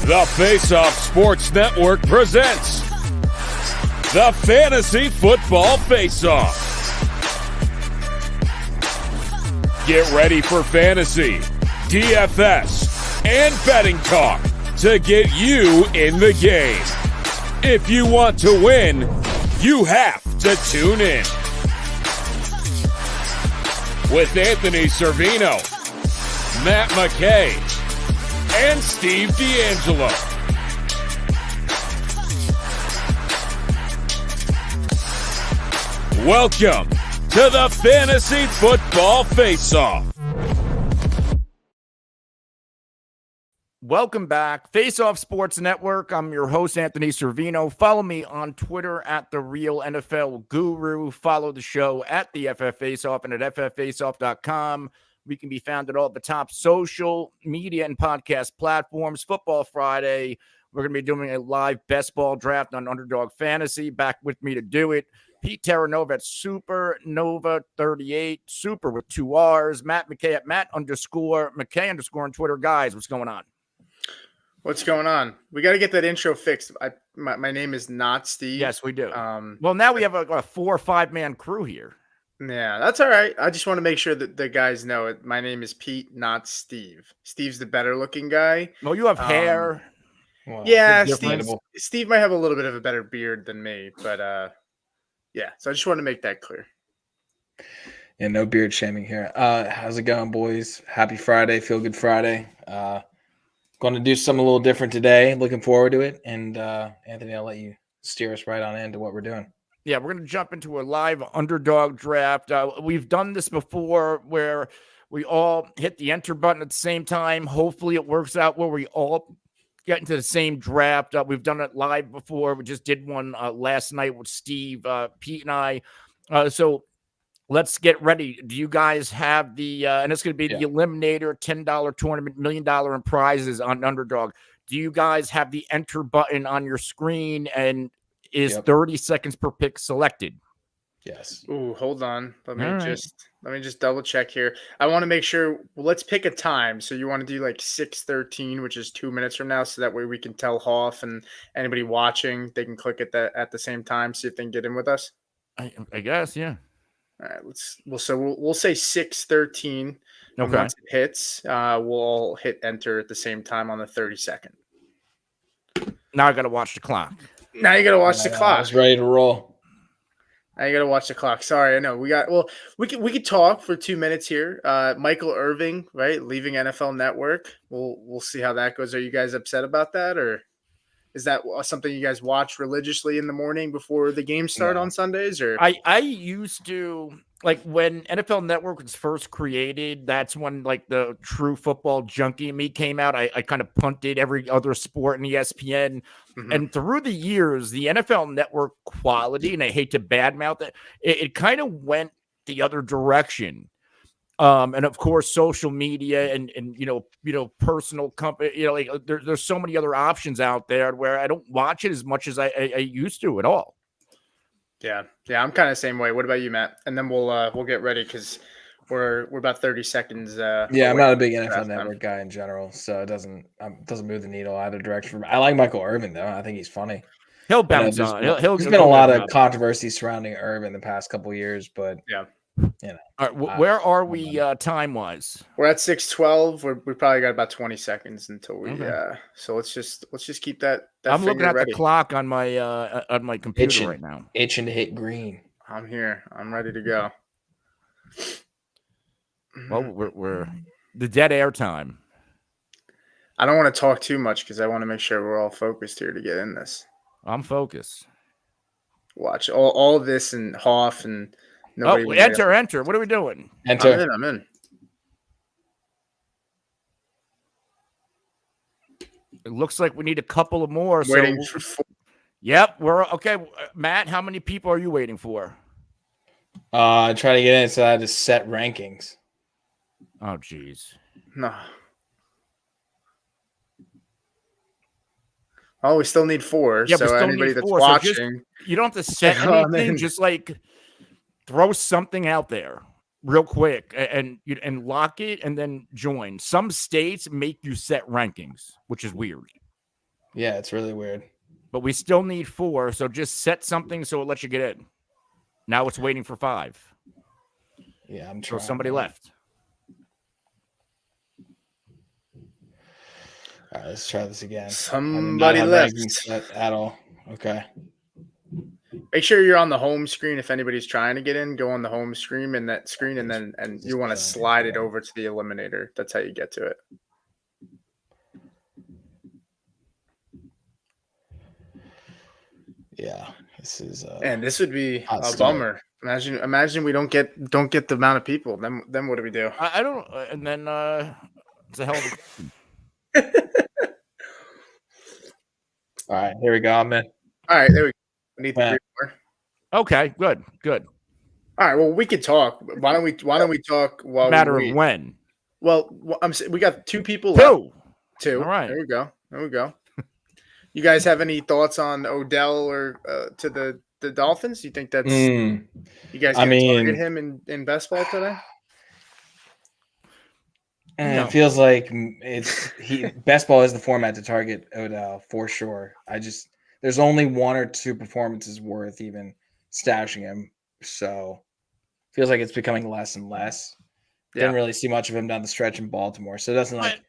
The Faceoff Sports Network presents the Fantasy Football Faceoff. Get ready for fantasy, DFS, and betting talk to get you in the game. If you want to win, you have to tune in. With Anthony Servino, Matt McKay, and Steve D'Angelo. Welcome to the Fantasy Football Face-Off. Welcome back. Faceoff Sports Network. I'm your host, Anthony Servino. Follow me on Twitter at The Real NFL Guru. Follow the show at the FF Faceoff and at fffaceoff.com. We can be found at all the top social media and podcast platforms. Football Friday, we're going to be doing a live best ball draft on Underdog Fantasy. Back with me to do it, Pete Terranova at Supernova38, Super with 2 R's. Matt McKay at Matt_McKay _ on Twitter. Guys, what's going on? What's going on? We got to get that intro fixed. My name is not Steve. Yes, we do. Well, now we have a 4 or 5 man crew here. Yeah, that's all right. I just want to make sure that the guys know it. My name is Pete, not Steve. Steve's the better looking guy. Well, you have hair. Well, yeah, Steve might have a little bit of a better beard than me, but yeah. So I just want to make that clear. Yeah, no beard shaming here. How's it going, boys? Happy Friday. Feel good Friday. Going to do something a little different today. Looking forward to it. And Anthony, I'll let you steer us right on into what we're doing. Yeah, we're going to jump into a live underdog draft. We've done this before where we all hit the enter button at the same time. Hopefully it works out where we all get into the same draft. We've done it live before. We just did one last night with Steve, Pete, and I. So let's get ready. Do you guys have the and it's going to be the Eliminator $10 tournament, $1 million in prizes on Underdog. Do you guys have the enter button on your screen, and is 30 seconds per pick selected? Yes. Ooh, hold on. Let me just double check here. I want to make sure. Well, let's pick a time. So you want to do like 6:13, which is 2 minutes from now, so that way we can tell Hoff and anybody watching they can click at the same time, see if they can get in with us. I guess, yeah. All right, we'll say 6:13. Okay. Once it hits, we'll all hit enter at the same time on the 32nd. Now I got to watch the clock. Now you got to watch the clock. I was ready to roll. Now you got to watch the clock. Sorry, I know we could talk for 2 minutes here. Michael Irving, right, leaving NFL Network. We'll see how that goes. Are you guys upset about that, or is that something you guys watch religiously in the morning before the games start on Sundays? Or I used to, like, when NFL Network was first created, that's when like the true football junkie in me came out. I kind of punted every other sport in ESPN. Mm-hmm. And through the years, the NFL Network quality, and I hate to badmouth it kind of went the other direction. And of course, social media and personal company, like there's so many other options out there where I don't watch it as much as I used to at all. Yeah, I'm kind of the same way. What about you, Matt? And then we'll get ready because we're about 30 seconds. Yeah, I'm not a big NFL Network guy in general, so it doesn't move the needle either direction for me. I like Michael Irvin though. I think he's funny. He'll bounce on. There's been a lot of controversy surrounding Irvin the past couple of years, but yeah. All right, where are we time wise? We're at 6:12. We probably got about 20 seconds until we. So let's just keep that. I'm looking at the clock on my computer right now. Itching to hit green. I'm here. I'm ready to go. Well, we're the dead air time. I don't want to talk too much because I want to make sure we're all focused here to get in this. I'm focused. Watch all of this and Hoff and. Enter. What are we doing? Enter. I'm in. It looks like we need a couple of more. Waiting for 4. Yep, we're okay. Matt, how many people are you waiting for? Try to get in, so I had to set rankings. Oh, geez. No. Oh, we still need 4. Yeah, so anybody that's watching, you don't have to set anything. Just like throw something out there real quick and lock it and then join. Some states make you set rankings, which is weird. Yeah, it's really weird. But we still need 4, so just set something so it lets you get in. Now it's waiting for 5. Yeah, I'm So trying. somebody left. All right, let's try this again. Somebody I do not have left. rankings set at all. Okay. Make sure you're on the home screen. If anybody's trying to get in, go on the home screen and you want to slide it over to the eliminator. That's how you get to it. Yeah, this is. And this would be hot a start. bummer. Imagine we don't get the amount of people. Then what do we do? I don't. And then it's a hell of a question. All right, here we go. I'm in. All right, there we go. We need 3 more. Okay, good. All right, well, we could talk. Why don't we talk while Matter we wait? of when. Well, we got 2 people left. 2. All right. There we go. You guys have any thoughts on Odell or to the Dolphins? You think that's you guys can target him in best ball today? No. It feels like best ball is the format to target Odell for sure. There's only 1 or 2 performances worth even stashing him. So feels like it's becoming less and less. Yeah. Didn't really see much of him down the stretch in Baltimore. So it doesn't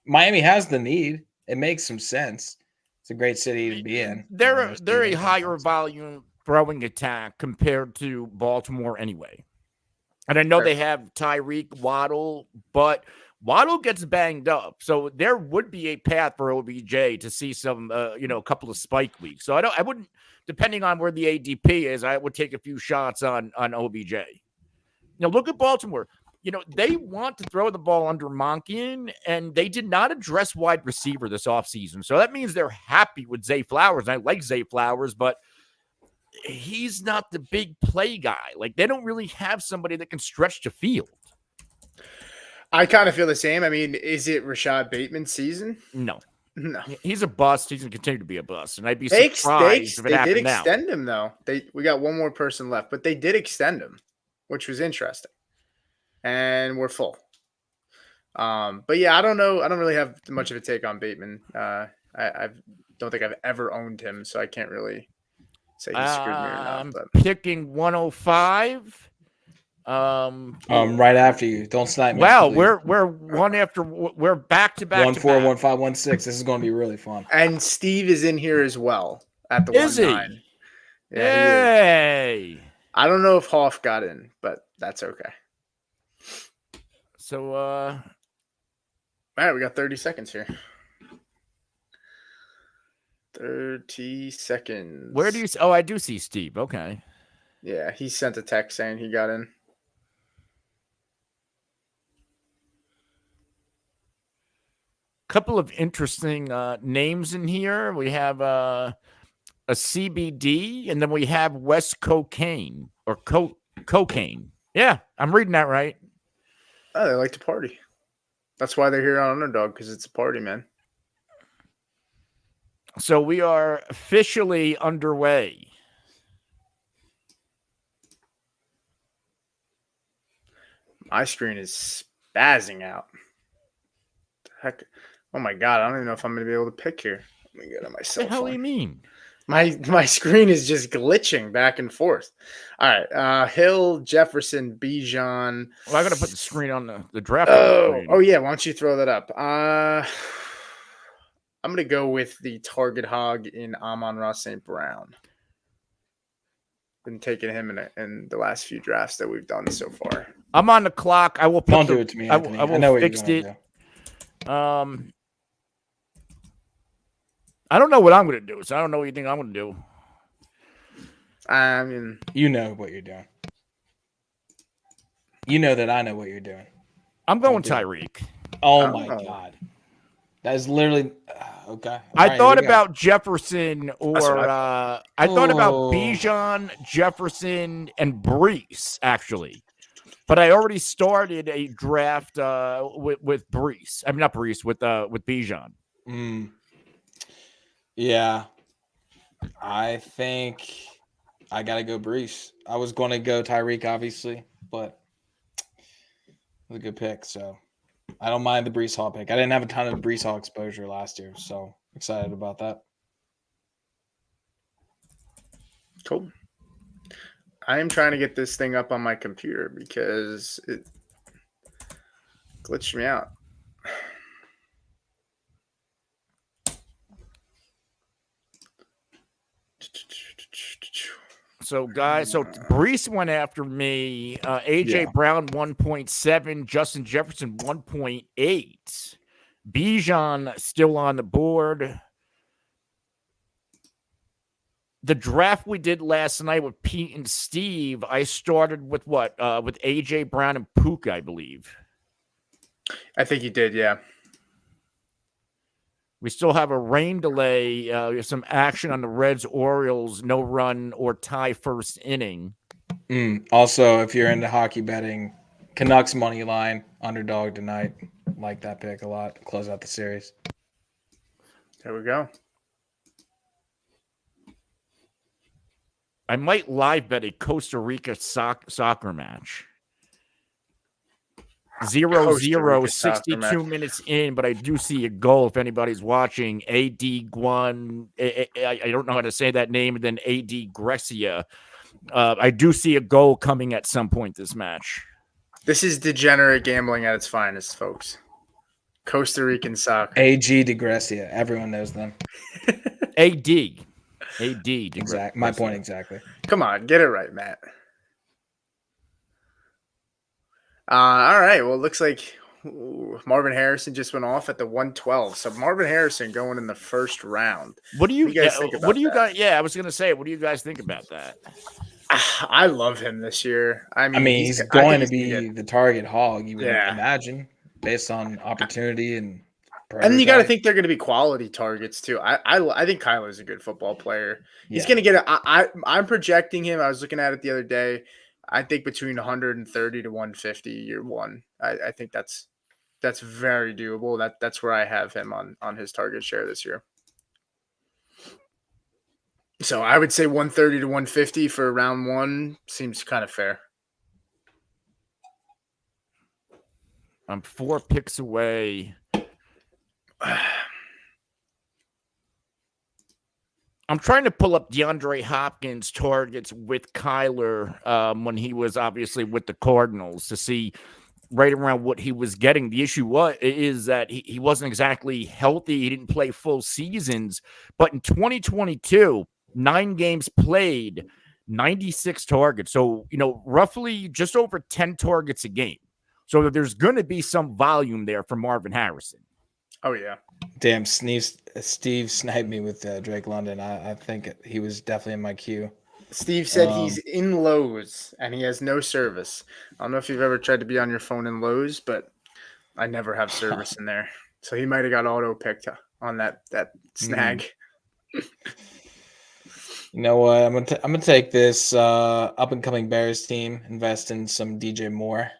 Miami has the need. It makes some sense. It's a great city to be in. They're a higher volume throwing attack compared to Baltimore anyway. And I know they have Tyreek, Waddle, but Waddle gets banged up. So there would be a path for OBJ to see some, a couple of spike weeks. So I wouldn't, depending on where the ADP is, I would take a few shots on OBJ. Look at Baltimore. They want to throw the ball under Monken, and they did not address wide receiver this offseason. So that means they're happy with Zay Flowers. And I like Zay Flowers, but he's not the big play guy. Like, they don't really have somebody that can stretch the field. I kind of feel the same. I mean, is it Rashad Bateman's season? No. No. He's a bust. He's going to continue to be a bust. And I'd be surprised if it happened now. They did extend him, though. We got 1 more person left, but they did extend him, which was interesting. And we're full. But yeah, I don't know. I don't really have much of a take on Bateman. I don't think I've ever owned him, so I can't really say he screwed me or not. I'm picking 105. Right after you. Don't snipe me. Wow, we're one after. We're back to back. 1-4, 1-5, 1-6. This is going to be really fun. And Steve is in here as well at the 1-9. Yeah, hey. I don't know if Hoff got in, but that's okay. So, all right, we got 30 seconds here. 30 seconds. Where do you? Oh, I do see Steve. Okay. Yeah, he sent a text saying he got in. Couple of interesting names in here. We have a CBD, and then we have West Cocaine or cocaine. Yeah, I'm reading that right. Oh, they like to party. That's why they're here on Underdog, because it's a party, man. So we are officially underway. My screen is spazzing out. Heck, oh my god! I don't even know if I'm going to be able to pick here. Let me get on my cell phone. What the hell do you mean? My screen is just glitching back and forth. All right, Hill, Jefferson, Bijan. Well, I got to put the screen on the draft. Oh yeah. Why don't you throw that up? I'm going to go with the target hog in Amon-Ra St. Brown. Been taking him in the last few drafts that we've done so far. I'm on the clock. I will. Don't do it to me, Anthony. I will fix it. I don't know what I'm going to do, so I don't know what you think I'm going to do. I mean, you know what you're doing. You know that I know what you're doing. I'm going Tyreek. Oh my god, that is literally okay. I thought about Jefferson or I thought about Bijan, Jefferson, and Brees actually, but I already started a draft with Brees. I mean, not Brees, with Bijan. Yeah, I think I gotta go Brees. I was going to go Tyreek, obviously, but it was a good pick. So I don't mind the Brees Hall pick. I didn't have a ton of Brees Hall exposure last year, so Excited about that. Cool. I am trying to get this thing up on my computer because it glitched me out. So, guys, so Brees went after me. A.J. Yeah. Brown, 1.7. Justin Jefferson, 1.8. Bijan still on the board. The draft we did last night with Pete and Steve, I started with what? With A.J. Brown and Puka, I believe. I think you did, yeah. We still have a rain delay, some action on the Reds-Orioles, no run or tie first inning. Also, if you're into hockey betting, Canucks money line, underdog tonight. Like that pick a lot. Close out the series. There we go. I might live bet a Costa Rica soccer match. 0-0, 62 minutes in, but I do see a goal if anybody's watching. A.D. Guan, I don't know how to say that name, and then A.D. Grecia. I do see a goal coming at some point this match. This is degenerate gambling at its finest, folks. Costa Rican soccer. A.G. DeGracia. Everyone knows them. A.D. A.D. Exactly. My point exactly. Come on, get it right, Matt. All right. Well, it looks like Marvin Harrison just went off at the 112. So Marvin Harrison going in the first round. What do you guys think about What do you that? guys? Yeah, I was gonna say, what do you guys think about that? I love him this year. I mean he's going to be the target hog, you would imagine, based on opportunity and you got to think they're going to be quality targets too. I think Kyler's a good football player. He's going to get I'm projecting him. I was looking at it the other day. I think between 130 to 150 year one. I think that's very doable. That's where I have him on his target share this year. So I would say 130 to 150 for round one seems kind of fair. I'm 4 picks away. I'm trying to pull up DeAndre Hopkins targets with Kyler when he was obviously with the Cardinals to see right around what he was getting. The issue is that he wasn't exactly healthy. He didn't play full seasons. But in 2022, 9 games played, 96 targets. So, roughly just over 10 targets a game. So there's going to be some volume there for Marvin Harrison. Oh, yeah. Damn, Steve sniped me with Drake London. I think he was definitely in my queue. Steve said he's in Lowe's and he has no service. I don't know if you've ever tried to be on your phone in Lowe's, but I never have service in there. So he might have got auto-picked on that snag. You know what? I'm gonna take this up-and-coming Bears team, invest in some DJ Moore.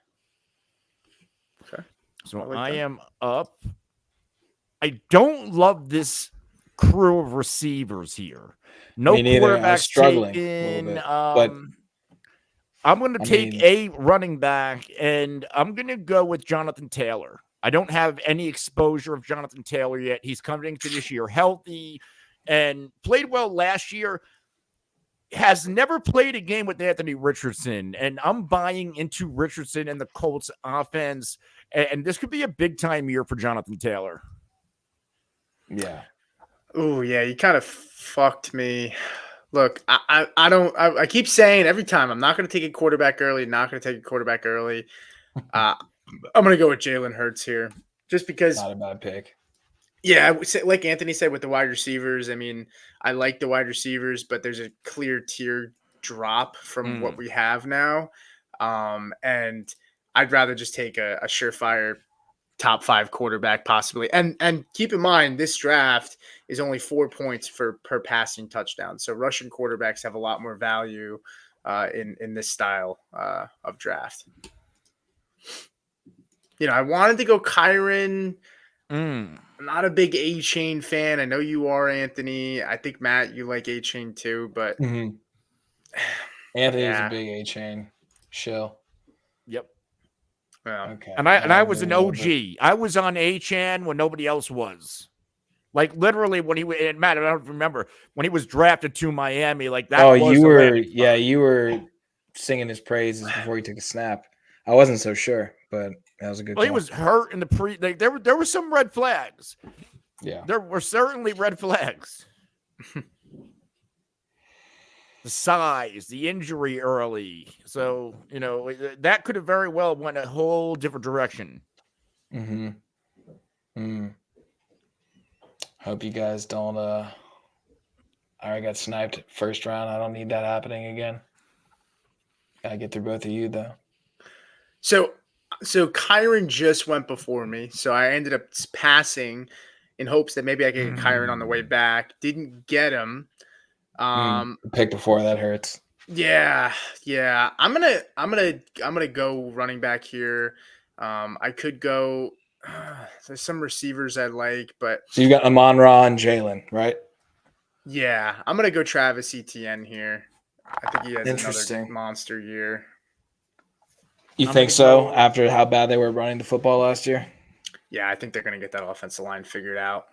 Okay. So I am up. I don't love this crew of receivers here. No quarterback struggling taken. a little bit, I'm going to take a running back, and I'm going to go with Jonathan Taylor. I don't have any exposure of Jonathan Taylor yet. He's coming into this year healthy and played well last year. Has never played a game with Anthony Richardson, and I'm buying into Richardson and the Colts offense, and this could be a big-time year for Jonathan Taylor. Yeah. Oh, yeah, you kind of fucked me. Look, I keep saying every time I'm not going to take a quarterback early, I'm going to go with Jalen Hurts here just because. Not a bad pick. Yeah, like Anthony said with the wide receivers, I mean, I like the wide receivers, but there's a clear tier drop from what we have now. And I'd rather just take a surefire top 5 quarterback possibly. And keep in mind, this draft is only 4 points per passing touchdown. So Russian quarterbacks have a lot more value in this style of draft. I wanted to go Kyron. I'm not a big A-Chain fan. I know you are, Anthony. I think, Matt, you like A-Chain too, but Anthony's a big A-Chain shill. Yep. Yeah. Okay. And I was an OG. I was on A-Chan when nobody else was. Like literally when and Matt, I don't remember when he was drafted to Miami. Like that. Oh, was you the were landing spot. you were singing his praises before he took a snap. I wasn't so sure, but that was a good Well, he call. was hurt in the like, there were some red flags. Yeah. There were certainly red flags. The size, the injury early. So, that could have very well went a whole different direction. Mm-hmm. Hope you guys don't I already got sniped first round. I don't need that happening again. Gotta get through both of you though. So Kyron just went before me, so I ended up passing in hopes that maybe I could get Kyron on the way back. Didn't get him. Pick before that hurts. Yeah. I'm gonna go running back here. I could go. There's some receivers I like, but So you got Amon-Ra and Jalen, right? yeah, I'm gonna go Travis Etienne here. I think he has Interesting. another monster year. You think so? After how bad they were running the football last year? Yeah, I think they're gonna get that offensive line figured out.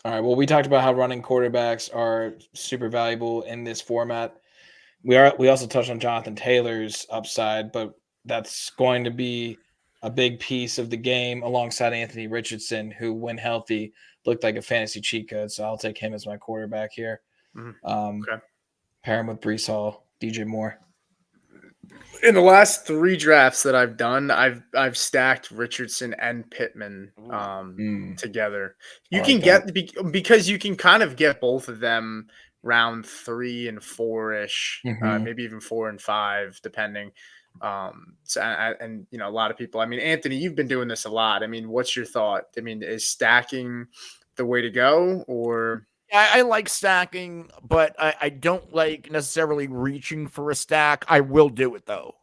All right. Well, we talked about how running quarterbacks are super valuable in this format. We also touched on Jonathan Taylor's upside, but that's going to be a big piece of the game alongside Anthony Richardson, who, when healthy, looked like a fantasy cheat code. So I'll take him as my quarterback here. Okay. Pair him with Breece Hall, DJ Moore. In the last 3 drafts that I've done, I've stacked Richardson and Pittman together. You can get because you can kind of get both of them round 3 and 4-ish, maybe even 4 and 5, depending. So and a lot of people. I mean, Anthony, you've been doing this a lot. I mean, what's your thought? I mean, is stacking the way to go, or? I like stacking, but I don't like necessarily reaching for a stack. I will do it though.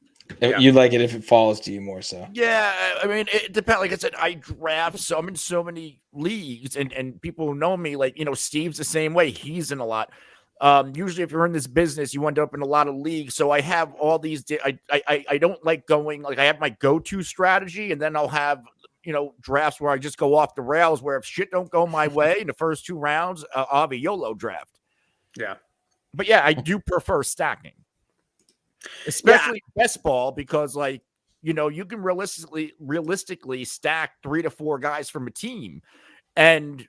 You like it if it falls to you more so. Yeah, I mean, it depends. Like I said, I draft, so I'm in so many leagues, and people who know me, like, Steve's the same way. He's in a lot. Usually, if you're in this business, you end up in a lot of leagues. So I have all these. I don't like going, like, I have my go-to strategy, and then I'll have drafts where I just go off the rails, where if shit don't go my way in the first 2 rounds, I'll have a YOLO draft. Yeah. But yeah, I do prefer stacking, especially best ball, because you can realistically stack 3 to 4 guys from a team. And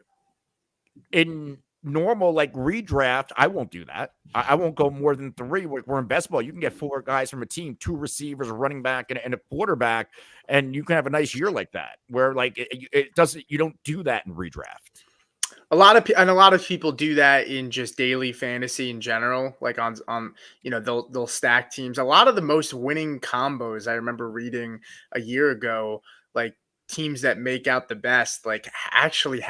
in normal, like, redraft, I won't do that. I won't go more than 3. We're in best ball. You can get 4 guys from a team, 2 receivers, a running back, and a quarterback, and you can have a nice year like that, where like it doesn't. You don't do that in redraft. A lot of people do that in just daily fantasy in general, like on they'll stack teams. A lot of the most winning combos I remember reading a year ago, like teams that make out the best, like actually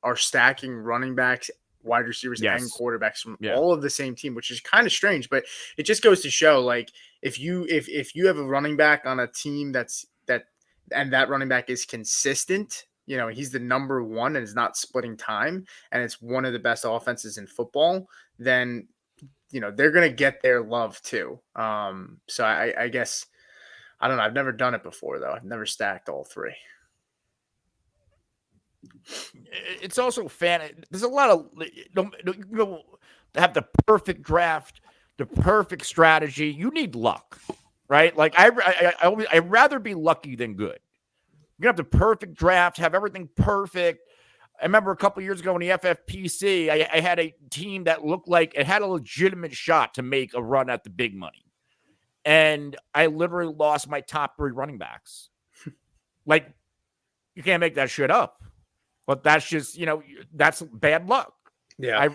are stacking running backs, wide receivers, and quarterbacks from all of the same team, which is kind of strange, but it just goes to show, like, if you have a running back on a team and that running back is consistent, he's the number 1 and is not splitting time, and it's one of the best offenses in football, then they're gonna get their love too. So I guess, I don't know. I've never done it before though. I've never stacked all 3. It's also there's a lot of to have the perfect draft, the perfect strategy. You need luck, right? Like I'd rather be lucky than good. You have the perfect draft, have everything perfect. I remember a couple years ago in the FFPC, I had a team that looked like it had a legitimate shot to make a run at the big money, and I literally lost my top 3 running backs. Like, you can't make that shit up. But that's just, that's bad luck. Yeah.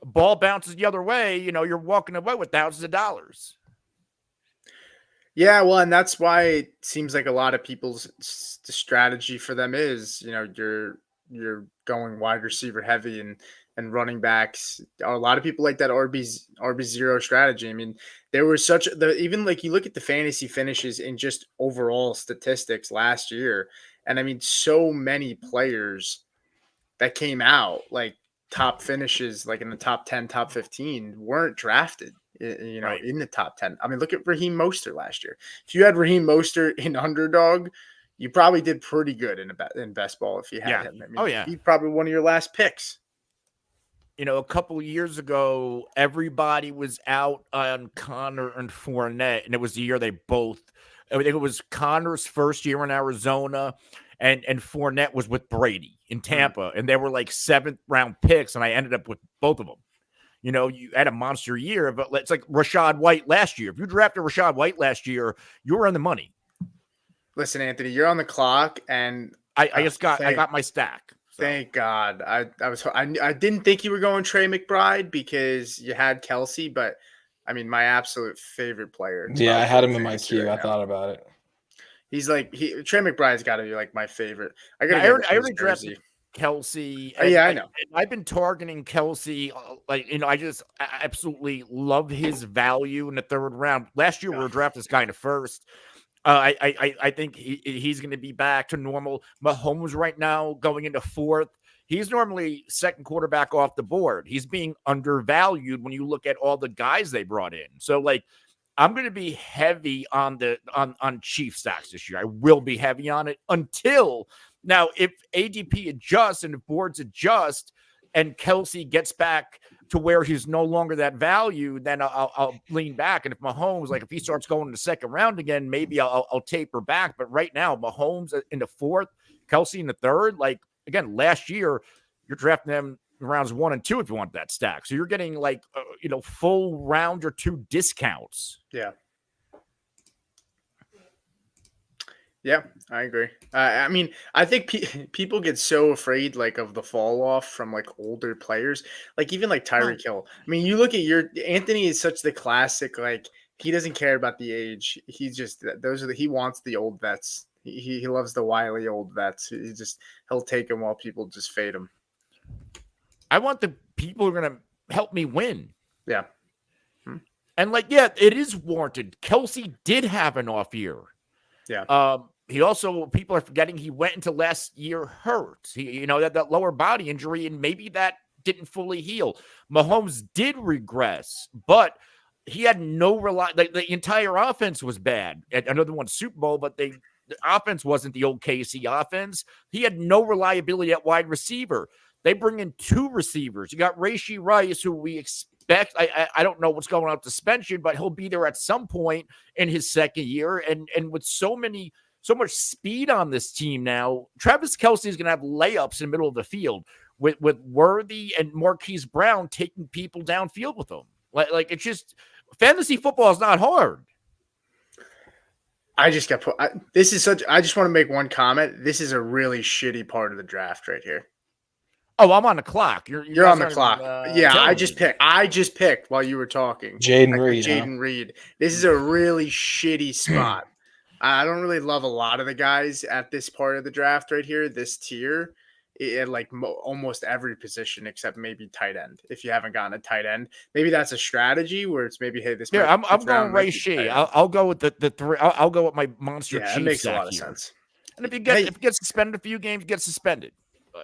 Ball bounces the other way, you're walking away with thousands of dollars. Yeah, well, and that's why it seems like a lot of people's strategy for them is, you're going wide receiver heavy and running backs. A lot of people like that RB0 strategy. I mean, there was even like you look at the fantasy finishes in just overall statistics last year. And I mean, so many players that came out, like top finishes, like in the top 10, top 15, weren't drafted, in the top 10. I mean, look at Raheem Mostert last year. If you had Raheem Mostert in Underdog, you probably did pretty good in best ball if you had him. I mean, he's probably one of your last picks. A couple of years ago, everybody was out on Connor and Fournette, and it was the year they both. I think it was Connor's first year in Arizona, and Fournette was with Brady in Tampa, and they were like 7th round picks, and I ended up with both of them. You had a monster year, but it's like Rachaad White last year. If you drafted Rachaad White last year, you were on the money. Listen, Anthony, you're on the clock, and I got my stack. So. Thank God. I didn't think you were going Trey McBride because you had Kelce, but I mean, my absolute favorite player. Yeah, I had him in my queue. Right, I thought about it. He's like Trey McBride's got to be like my favorite. I already drafted Kelce. I know. I've been targeting Kelce. I absolutely love his value in the 3rd round. Last year we were drafting this guy in the 1st. I think he's going to be back to normal. Mahomes right now going into 4th. He's normally 2nd quarterback off the board. He's being undervalued when you look at all the guys they brought in. So I'm going to be heavy on Chief stacks this year. I will be heavy on it until now. If ADP adjusts and the boards adjust and Kelce gets back to where he's no longer that value, then I'll lean back. And if Mahomes, if he starts going in the 2nd round again, maybe I'll taper back. But right now, Mahomes in the 4th, Kelce in the 3rd. Again, last year, you're drafting them in rounds 1 and 2 if you want that stack. So you're getting full round or 2 discounts. Yeah. Yeah, I agree. I mean, I think people get so afraid of the fall off from older players, even Tyreek Hill. I mean, you look at Anthony is such the classic. He doesn't care about the age. He just he wants the old vets. He loves the wily old vets. He'll take them while people just fade him. I want the people who are going to help me win. Yeah. And it is warranted. Kelce did have an off year. Yeah. He also, people are forgetting he went into last year hurt. He, that lower body injury, and maybe that didn't fully heal. Mahomes did regress, but he had no the entire offense was bad. Another one Super Bowl, but the offense wasn't the old KC offense. He had no reliability at wide receiver. They bring in 2 receivers. You got Rashee Rice, who we expect. I don't know what's going on with suspension, but he'll be there at some point in his 2nd year. And with so much speed on this team now, Travis Kelce is going to have layups in the middle of the field with Worthy and Marquise Brown taking people downfield with them. It's just fantasy football is not hard. I just got put. I just want to make one comment. This is a really shitty part of the draft right here. Oh, I'm on the clock. You're on the clock. I just picked while you were talking. Jaden Reed. This is a really shitty spot. I don't really love a lot of the guys at this part of the draft right here, this tier, at almost every position except maybe tight end. If you haven't gotten a tight end, maybe that's a strategy where it's maybe, hey, this. Yeah, I'm going Rashee. I'll go with the 3. I'll go with my monster. Yeah, it makes a lot of sense. And if you get suspended a few games, get suspended.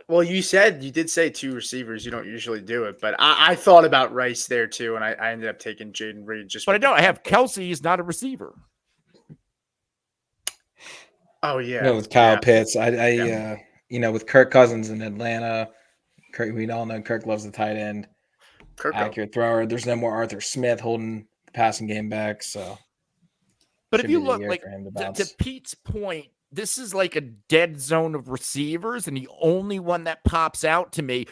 Well, you did say 2 receivers. You don't usually do it, but I thought about Rice there too, and I ended up taking Jaden Reed. But I don't. I have Kelce. He's not a receiver. Oh yeah, with Kyle Pitts. With Kirk Cousins in Atlanta, we all know Kirk loves the tight end. Accurate thrower. There's no more Arthur Smith holding the passing game back. So, but if you look to Pete's point, this is a dead zone of receivers, and the only one that pops out to me,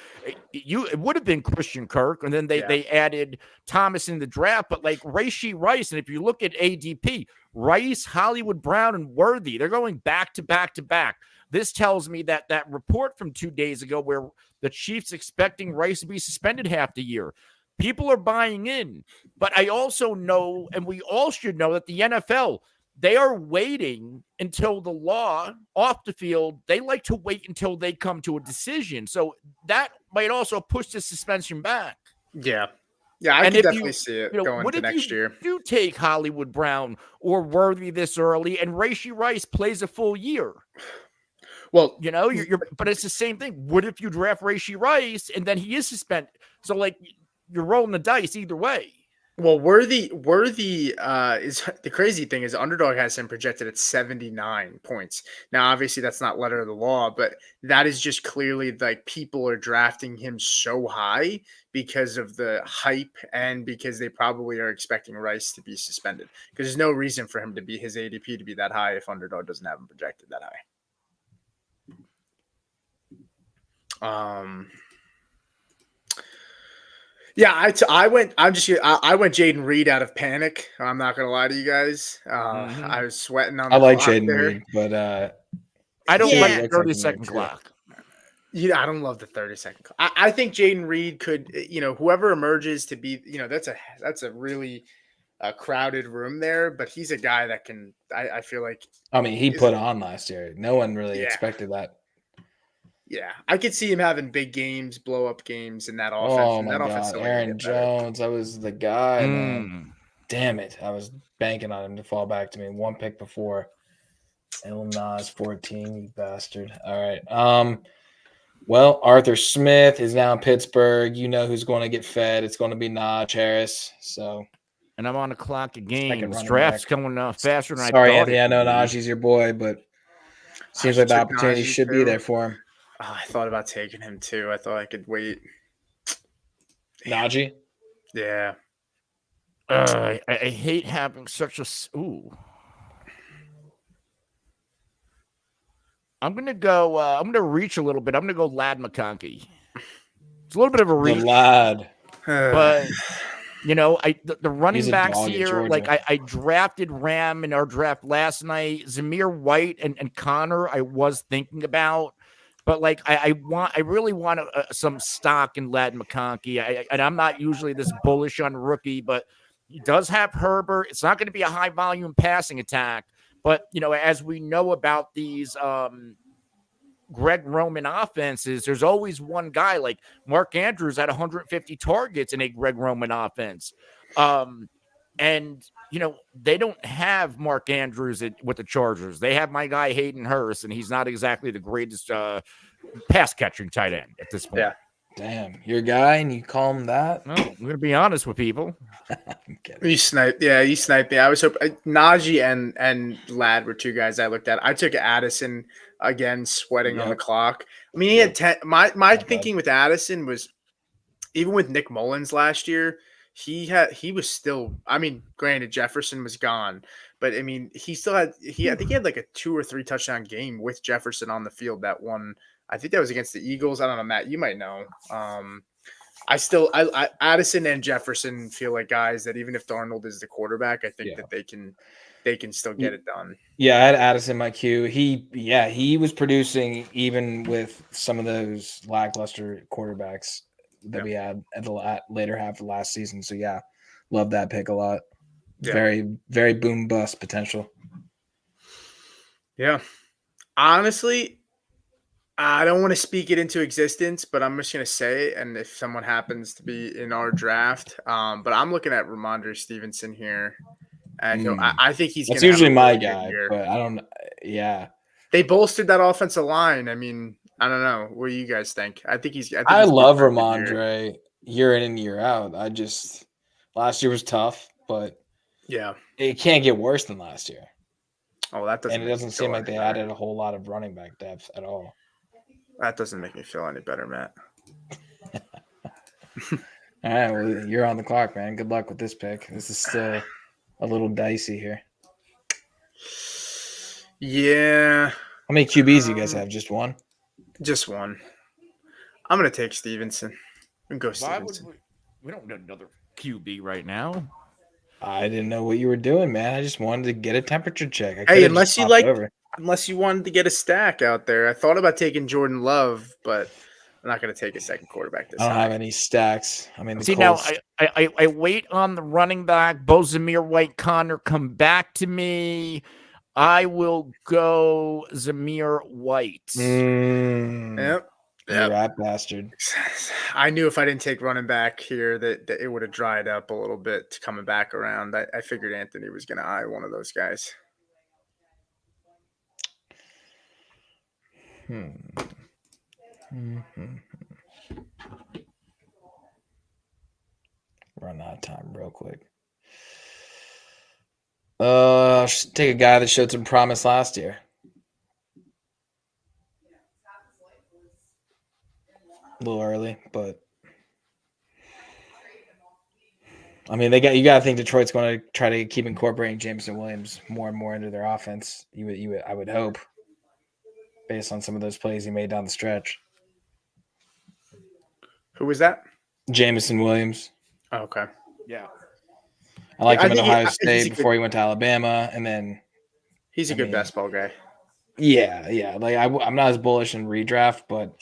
it would have been Christian Kirk, and then they added Thomas in the draft, but Rashee Rice, and if you look at ADP, Rice, Hollywood Brown, and Worthy, they're going back to back to back. This tells me that report from 2 days ago where the Chiefs expecting Rice to be suspended half the year, people are buying in. But I also know, and we all should know, that the NFL, they are waiting until the law off the field. They like to wait until they come to a decision. So that might also push the suspension back. Yeah. Yeah, I can definitely see it going to next year. What if you take Hollywood Brown or Worthy this early and Rashee Rice plays a full year? Well, but it's the same thing. What if you draft Rashee Rice and then he is suspended? So you're rolling the dice either way. Well, Worthy is the crazy thing is Underdog has him projected at 79 points. Now, obviously, that's not letter of the law, but that is just clearly like people are drafting him so high because of the hype and because they probably are expecting Rice to be suspended. Because there's no reason for him to be his ADP to be that high if Underdog doesn't have him projected that high. Yeah, I went. I went Jaden Reed out of panic. I'm not gonna lie to you guys. I was sweating on I the like clock Jaden there. Reed, but I don't see what he like Yeah, the looks like 30 in year second 2. clock. I don't love the 30-second. I think Jaden Reed could. Whoever emerges to be. That's a really crowded room there, but he's a guy that can. I feel like I mean, he is. put on last year. No one really Yeah, expected that. yeah. I could see him having big games, blow up games in that offense, Oh and my that offense is God, only going to Aaron get better. Jones, that was the guy, man. Mm. Damn it, I was banking on him to fall back to me. One pick before. El Nas 14, you bastard. All right. Well, Arthur Smith is now in Pittsburgh. You know who's going to get fed. It's going to be Najee Harris. So And I'm on the clock of second games. running Draft's back. coming faster than I Sorry, thought Anthony. it I know would be. Najee's your boy, but I seems like the took opportunity Najee should be too. there for him. Oh, I thought about taking him too. I thought I could wait. Najee? Yeah. I hate having such a. Ooh. I'm gonna go. I'm gonna reach a little bit. I'm gonna go Lad McConkey. It's a little bit of a The reach, lad. but the running He's a backs dog at here. Like Georgia. I drafted Ram in our draft last night. Zamir White and Connor. I was thinking about, but like I really want some stock in Lad McConkey. And I'm not usually this bullish on rookie, but he does have Herbert. It's not going to be a high volume passing attack. But as we know about these Greg Roman offenses, there's always one guy like Mark Andrews at 150 targets in a Greg Roman offense. And they don't have Mark Andrews with the Chargers. They have my guy Hayden Hurst, and he's not exactly the greatest pass catching tight end at this point. Yeah. Damn, your guy, and you call him that? No, I'm gonna be honest with people. I'm kidding. You sniped. Yeah, you sniped me. I was hoping Najee and Lad were two guys I looked at. I took Addison again, sweating on the Yep. clock. I mean, he had 10. My bad. thinking with Addison was even with Nick Mullins last year, he was still. I mean, granted Jefferson was gone, but I mean he still had. I think he had like a 2 or 3 touchdown game with Jefferson on the field. That one, I think that was against the Eagles. I don't know, Matt. You might know. I Addison and Jefferson feel like guys that even if Darnold is the quarterback, I think that they can still get it done. Yeah, I had Addison in my queue. He was producing even with some of those lackluster quarterbacks that we had at the later half of last season. So yeah, love that pick a lot. Yeah. Very, very boom bust potential. Yeah. Honestly, I don't want to speak it into existence, but I'm just going to say it. And if someone happens to be in our draft, but I'm looking at Ramondre Stevenson here. And I think he's going That's to usually have a my really good guy, year. but I don't. Yeah, They bolstered that offensive line. I mean, I don't know. What do you guys think? I think he's. I love gonna have a good year. Ramondre year in and year out. Last year was tough, but Yeah. it can't get worse than last year. Oh, that doesn't. And it make doesn't me seem feel like any they better. added a whole lot of running back depth at all. That doesn't make me feel any better, Matt. All right, well, you're on the clock, man. Good luck with this pick. This is still a little dicey here. Yeah, How many QBs do you guys have? Just one? just one. I'm gonna take Stevenson. And go Why would Stevenson. we don't need another QB right now? I didn't know what you were doing, man. I just wanted to get a temperature check. I Hey, could've unless just you popped like, over. unless you wanted to get a stack out there, I thought about taking Jordan Love, but I'm not gonna take a second quarterback this I don't high. have any stacks. I mean, the See, now Colts. I wait on the running back. Zamir White, Connor come back to me. I will go Zamir White. Yep. You rat bastard. I knew if I didn't take running back here that it would have dried up a little bit coming back around. I figured Anthony was going to eye one of those guys. Run out of time real quick. Should take a guy that showed some promise last year. A little early, but I mean, you got to think Detroit's going to try to keep incorporating Jameson Williams more and more into their offense. I would hope, based on some of those plays he made down the stretch. Who was that? Jameson Williams. Oh, okay. Yeah. I liked him at Ohio he's State before he went to Alabama, and then he's a good best ball guy. Yeah. Like I'm not as bullish in redraft, but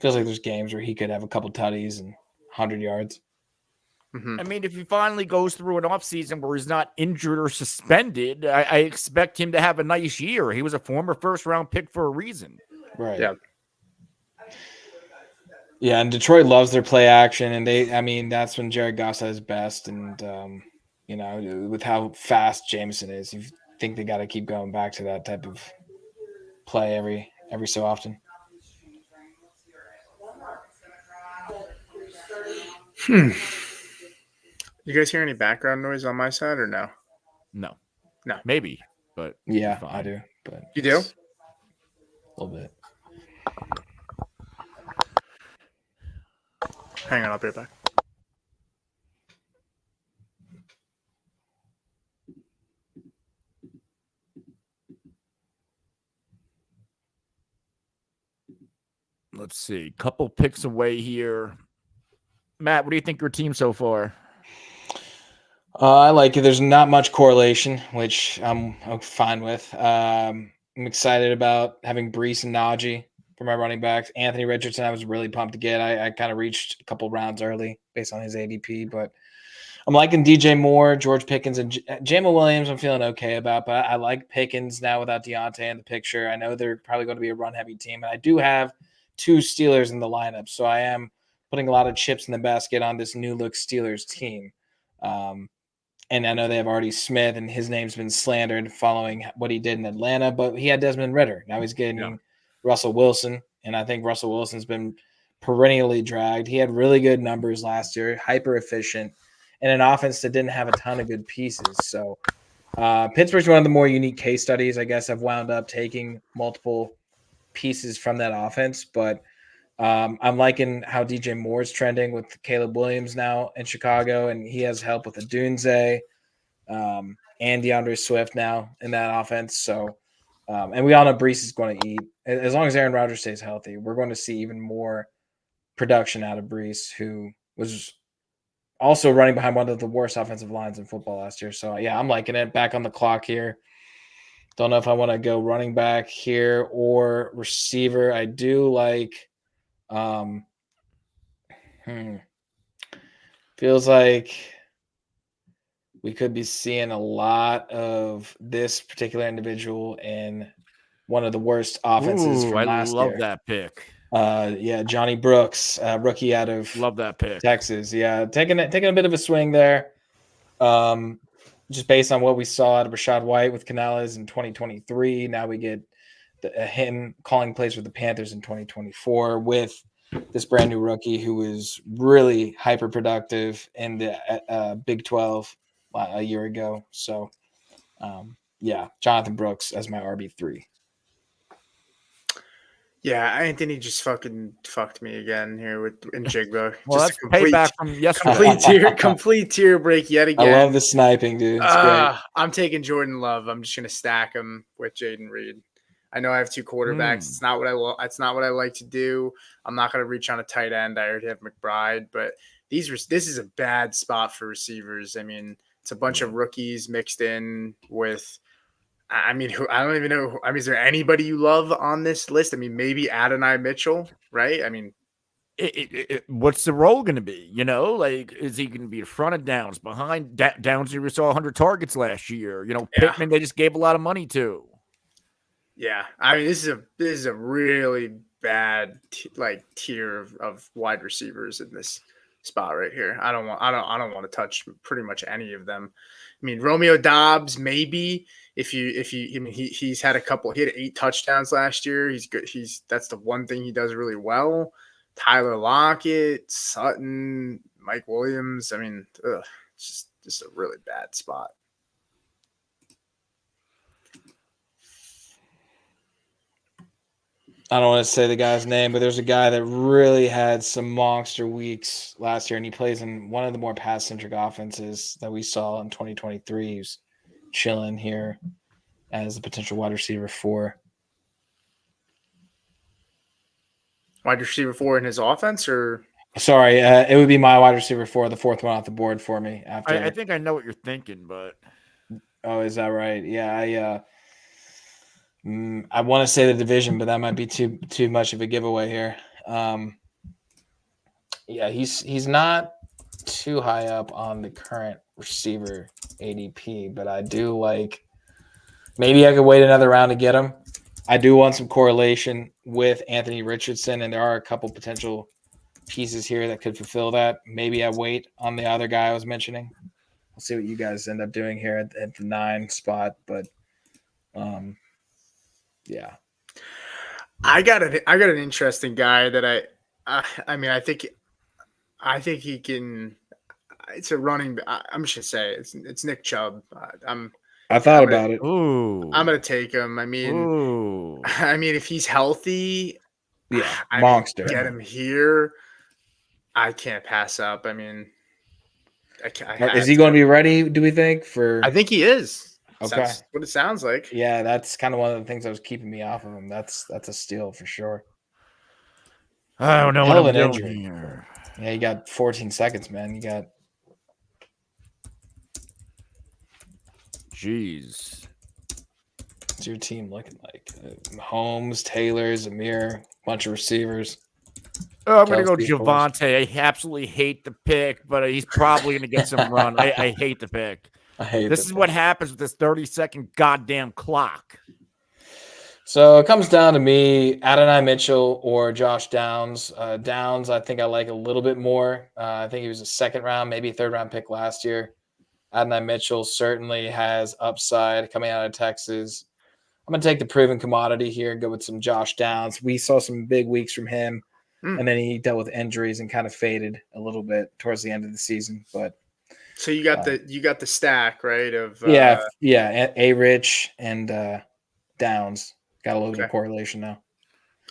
feels like there's games where he could have a couple tutties and 100 yards. I mean, if he finally goes through an offseason where he's not injured or suspended, I expect him to have a nice year. He was a former first-round pick for a reason. Right. Yeah. Yeah, and Detroit loves their play action, and that's when Jared Goff's at his best. And with how fast Jameson is, you think they got to keep going back to that type of play every so often. You guys hear any background noise on my side or no? No. No. Maybe, but yeah, I do. But you do? A little bit. Hang on, I'll be right back. Let's see. Couple picks away here. Matt, what do you think of your team so far? I like it. There's not much correlation, which I'm fine with. I'm excited about having Brees and Najee for my running backs. Anthony Richardson, I was really pumped to get. I kind of reached a couple rounds early based on his ADP, but I'm liking DJ Moore, George Pickens, and Jamal Williams. I'm feeling okay about, but I like Pickens now without Deontay in the picture. I know they're probably going to be a run-heavy team, and I do have 2 Steelers in the lineup, so I am putting a lot of chips in the basket on this new-look Steelers team. And I know they have Artie Smith, and his name's been slandered following what he did in Atlanta, but he had Desmond Ridder. Now he's getting Russell Wilson, and I think Russell Wilson's been perennially dragged. He had really good numbers last year, hyper efficient, and an offense that didn't have a ton of good pieces. So Pittsburgh's one of the more unique case studies. I guess I've wound up taking multiple pieces from that offense, but I'm liking how DJ Moore's trending with Caleb Williams now in Chicago, and he has help with Adunze and DeAndre Swift now in that offense. So, and we all know Brees is going to eat. As long as Aaron Rodgers stays healthy, we're going to see even more production out of Brees, who was also running behind one of the worst offensive lines in football last year. So, yeah, I'm liking it. Back on the clock here. Don't know if I want to go running back here or receiver. I do like feels like we could be seeing a lot of this particular individual in one of the worst offenses from last year. I love that pick. Johnny Brooks, rookie out of love that pick. Texas. Yeah, taking a bit of a swing there. Just based on what we saw out of Rashad White with Canales in 2023. Now we get him calling plays for the Panthers in 2024 with this brand new rookie who was really hyper productive in the Big 12 a year ago. So, Jonathan Brooks as my RB3. Yeah, Anthony just fucking fucked me again here in Jigba. Well, just that's payback from yesterday. Complete tier break yet again. I love the sniping, dude. It's great. I'm taking Jordan Love. I'm just gonna stack him with Jaden Reed. I know I have 2 quarterbacks. It's not what I It's not what I like to do. I'm not gonna reach on a tight end. I already have McBride, but this is a bad spot for receivers. I mean, it's a bunch of rookies mixed in with. I mean, I don't even know. I mean, is there anybody you love on this list? I mean, maybe Adonai Mitchell, right? I mean, what's the role going to be? You know, like, is he going to be in front of Downs, behind Downs? We saw 100 targets last year. You know, Pittman, they just gave a lot of money to. Yeah, I mean, this is a really bad tier of wide receivers in this spot right here. I don't want to touch pretty much any of them. I mean, Romeo Doubs, maybe he's had he had 8 touchdowns last year. He's good. That's the one thing he does really well. Tyler Lockett, Sutton, Mike Williams. I mean, it's just a really bad spot. I don't want to say the guy's name, but there's a guy that really had some monster weeks last year, and he plays in one of the more pass-centric offenses that we saw in 2023. He's chilling here as a potential wide receiver 4. Wide receiver 4 in his offense, or sorry, it would be my wide receiver 4, the 4th one off the board for me. After I think I know what you're thinking, but oh, is that right? Yeah, I want to say the division, but that might be too much of a giveaway here. Yeah, he's not too high up on the current receiver ADP, but I do like. Maybe I could wait another round to get him. I do want some correlation with Anthony Richardson, and there are a couple potential pieces here that could fulfill that. Maybe I wait on the other guy I was mentioning. We'll see what you guys end up doing here at the 9 spot, but yeah. I got an interesting guy that I mean, I think he can. It's a running. I'm just gonna say it's Nick Chubb. I thought about it. ooh, I'm gonna take him. I mean, if he's healthy, Yeah, I monster. mean, get him here. I can't pass up. I mean, Is he going to be ready? Do we think I think he is. Okay. That's what it sounds like. Yeah, that's kind of one of the things that was keeping me off of him. That's a steal for sure. I don't know Hell what of I'm an doing injury. here. Yeah, you got 14 seconds, man. You got. Jeez. What's your team looking like? Mahomes, Taylor, Zamir, bunch of receivers. Oh, I'm going to go Kelce, of course. Javonte. I absolutely hate the pick, but he's probably going to get some run. I hate the pick. I hate This is what happens with this 30-second goddamn clock. So it comes down to me, Adonai Mitchell or Josh Downs. Downs, I think I like a little bit more. I think he was a 2nd round, maybe 3rd round pick last year. Adonai Mitchell certainly has upside coming out of Texas. I'm going to take the proven commodity here and go with some Josh Downs. We saw some big weeks from him, and then he dealt with injuries and kind of faded a little bit towards the end of the season. But so you got the stack, right? Of A-Rich and Downs got a little bit of correlation now.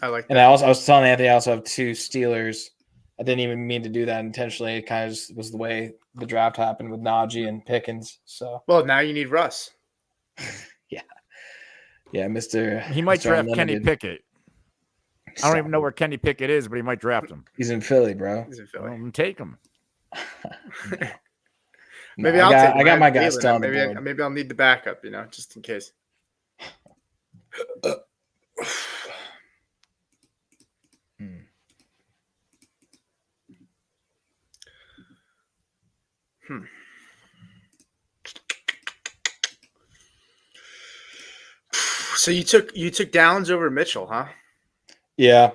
I like that. And I was telling Anthony I also have 2 Steelers. I didn't even mean to do that intentionally. It kind of just was the way the draft happened with Najee and Pickens. So well, now you need Russ. Yeah, Mr. He might Mr. draft Unlimited. Kenny Pickett. I don't even know where Kenny Pickett is, but he might draft him. He's in Philly, bro. He's in Philly. Take him. Maybe I'll take him. I got my guy still on the maybe board. maybe I'll need the backup, just in case. So you took Downs over Mitchell, huh? Yeah,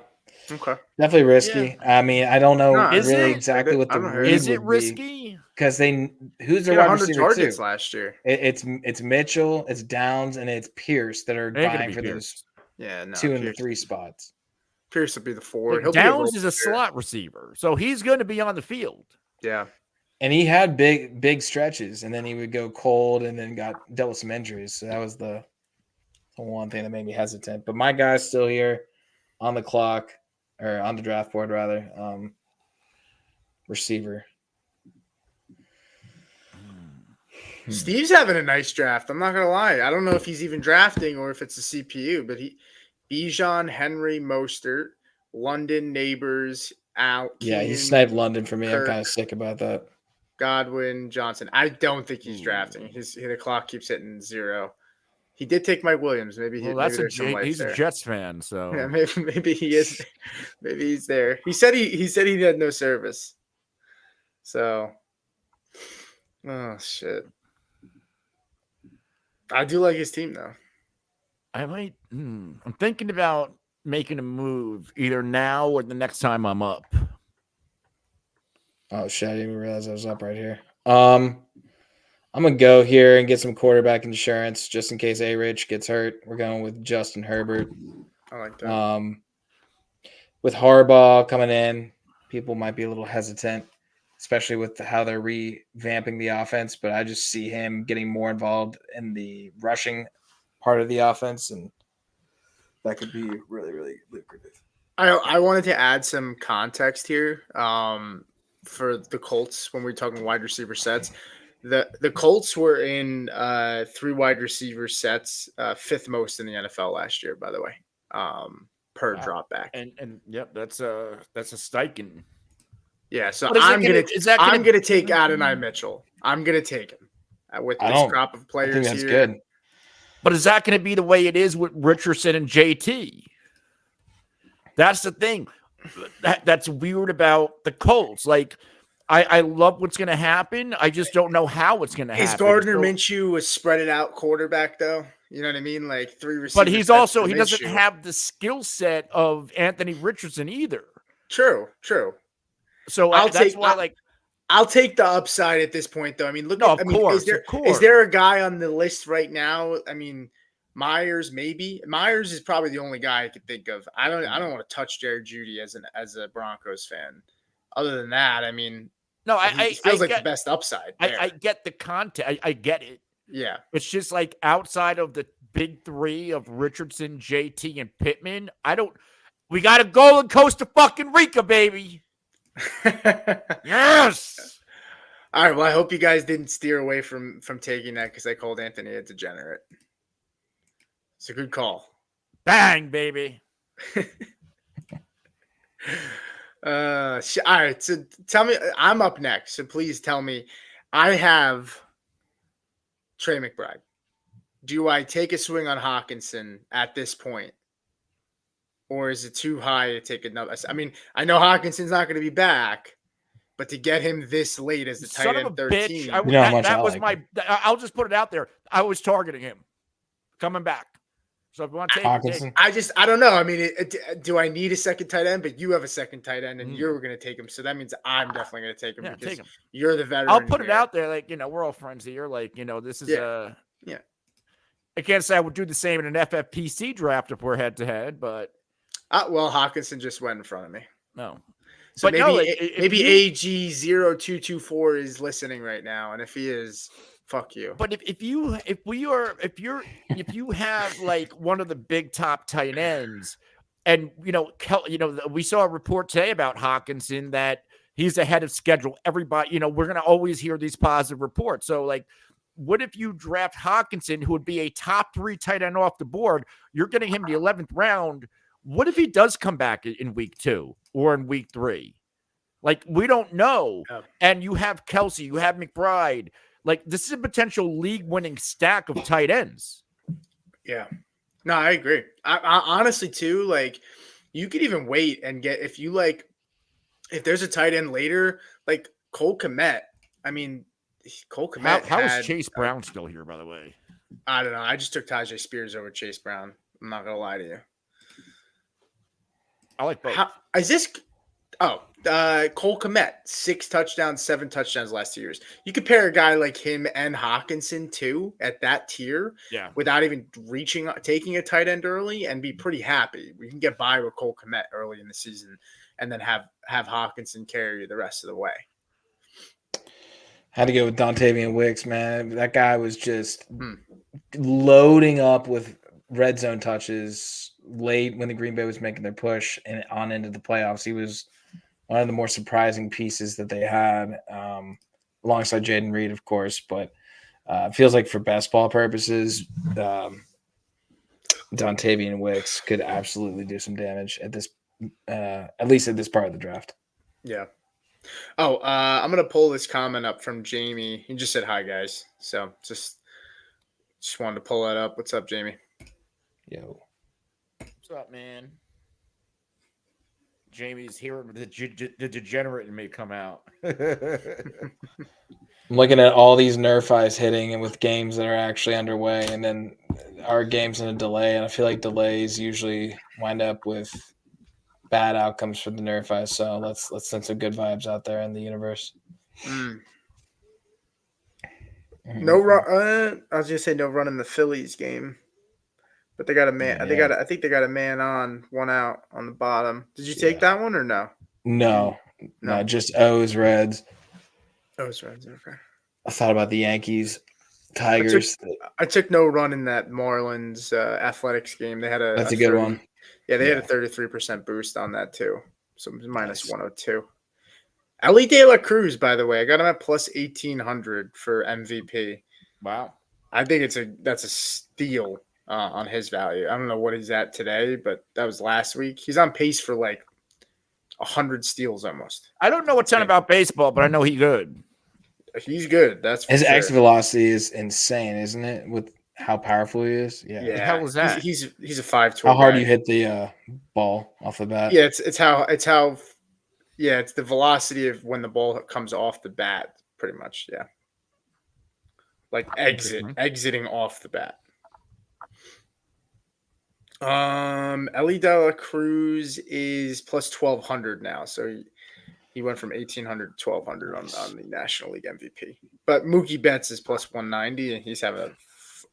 Okay. definitely risky. Yeah. I mean, I don't know No, is really it? exactly what I the don't know. read Is it would be, risky? because who's He their had wide 100 receiver targets too? last year. It's Mitchell, it's Downs, and it's Pierce that are Ain't gonna vying be for Pierce. Yeah, no. 2 and the Pierce, 3 spots. Pierce will be the 4. Like, Downs is a slot receiver, so he's going to be on the field. Yeah. And he had big stretches, and then he would go cold, and then dealt with some injuries. So that was the one thing that made me hesitant. But my guy's still here on the clock, or on the draft board rather. Receiver. Steve's having a nice draft. I'm not gonna lie. I don't know if he's even drafting or if it's a CPU, but Bijan, Henry, Mostert, London, Neighbors, out. Yeah, he Keenan, sniped London for me. I'm Kirk. kind of sick about that. Godwin, Johnson. I don't think he's drafting. The clock keeps hitting 0. He did take Mike Williams. Maybe there's some life he's there. a Jets fan, so Yeah, maybe he is. Maybe he's there. He said he had no service. So, oh shit. I do like his team though. I might. I'm thinking about making a move either now or the next time I'm up. Oh shit! I didn't even realize I was up right here. I'm gonna go here and get some quarterback insurance just in case A-Rich gets hurt. We're going with Justin Herbert. I like that. With Harbaugh coming in, people might be a little hesitant. especially with how they're revamping the offense. But I just see him getting more involved in the rushing part of the offense, and that could be really, really lucrative. I wanted to add some context here for the Colts when we're talking wide receiver sets. The Colts were in 3 wide receiver sets, 5th most in the NFL last year, by the way, per drop back. And yep, that's a Steichen. Yeah, so But I'm gonna take Adonai Mitchell. I'm gonna take him with this crop of players I think that's here. good. But is that going to be the way it is with Richardson and JT? That's the thing. That's weird about the Colts. Like, I love what's going to happen. I just don't know how it's going to happen. Is Gardner Minshew a spread it out quarterback though? You know what I mean? Like 3 receivers. But he's also he doesn't have the skill set of Anthony Richardson either. True. So I'll take the upside at this point, though. I mean, is there a guy on the list right now? I mean, Myers maybe. Myers is probably the only guy I could think of. I don't want to touch Jared Jeudy as a Broncos fan. Other than that, I mean, no, it feels like the best upside. I get the content. I get it. Yeah, it's just like outside of the big 3 of Richardson, JT, and Pittman. We got to go and Costa fucking Rica, baby. Yes. All right. Well, I hope you guys didn't steer away from taking that because I called Anthony a degenerate. It's a good call. Bang, baby. All right. So tell me, I'm up next. So please tell me, I have Trey McBride. Do I take a swing on Hawkinson at this point? Or is it too high to take another? I mean, I know Hawkinson's not going to be back, but to get him this late as the tight end 13. I'll just put it out there. I was targeting him coming back. So if you want to take Hawkinson, I don't know. I mean, do I need a second tight end? But you have a second tight end, and you're going to take him. So that means I'm definitely going to take him because you're the veteran. I'll put it out there, like we're all friends here. Like this is I can't say I would do the same in an FFPC draft if we're head to head, but. Well, Hawkinson just went in front of me. No. So but maybe AG0224 is listening right now. And if he is, fuck you. But if you have like one of the big top tight ends and we saw a report today about Hawkinson that he's ahead of schedule. Everybody, we're going to always hear these positive reports. So like, what if you draft Hawkinson, who would be a top 3 tight end off the board? You're getting him the 11th round. What if he does come back in week 2 or in week 3? Like, we don't know. Oh. And you have Kelce, you have McBride. Like, this is a potential league-winning stack of tight ends. Yeah. No, I agree. I honestly, too, like, you could even wait and get, if there's a tight end later, like Cole Kmet. I mean, Cole Kmet. How is Chase Brown still here, by the way? I don't know. I just took Tajay Spears over Chase Brown. I'm not going to lie to you. I like both. Cole Kmet, 6 touchdowns, 7 touchdowns last 2 years. You compare a guy like him and Hawkinson too at that tier, without even taking a tight end early, and be pretty happy. We can get by with Cole Kmet early in the season, and then have Hawkinson carry you the rest of the way. Had to go with Dontavian Wicks, man. That guy was just loading up with red zone touches late when the Green Bay was making their push and on into the playoffs. He was one of the more surprising pieces that they had, alongside Jaden Reed, of course. But it feels like for best ball purposes, Dontavian Wicks could absolutely do some damage at this, at least at this part of the draft. Yeah. Oh, I'm going to pull this comment up from Jamie. He just said, hi, guys. So just wanted to pull that up. What's up, Jamie? Yo. What's up, man? Jamie's here. The degenerate in me come out. I'm looking at all these nerfies hitting and with games that are actually underway, and then our games in a delay. And I feel like delays usually wind up with bad outcomes for the nerfies. So let's send some good vibes out there in the universe. No run. I was gonna say no run in the Phillies game. But they got a man. Yeah. I think they got a man on, 1 out on the bottom. Did you take that one or no? No, just O's Reds. Oh, it's Reds. Okay. I thought about the Yankees, Tigers. I took no run in that Marlins Athletics game. They had That's a good 30, one. Yeah, they had a 33% boost on that too. So it was minus Nice. 102. Ellie De La Cruz, by the way, I got him at plus 1,800 for MVP. Wow. I think that's a steal on his value. I don't know what he's at today, but that was last week. He's on pace for like 100 steals almost. I don't know a ton about baseball, but I know he's good. He's good. That's for His sure. exit velocity is insane, isn't it? With how powerful he is. Yeah. Yeah. The hell is that? He's a 5'12". How hard guy. you hit the ball off the bat. Yeah, it's the velocity of when the ball comes off the bat, pretty much. Yeah. Like exiting off the bat. Ellie De La Cruz is plus 1,200 now. So he went from 1,800 to 1,200 on the National League MVP. But Mookie Betts is plus 190, and he's having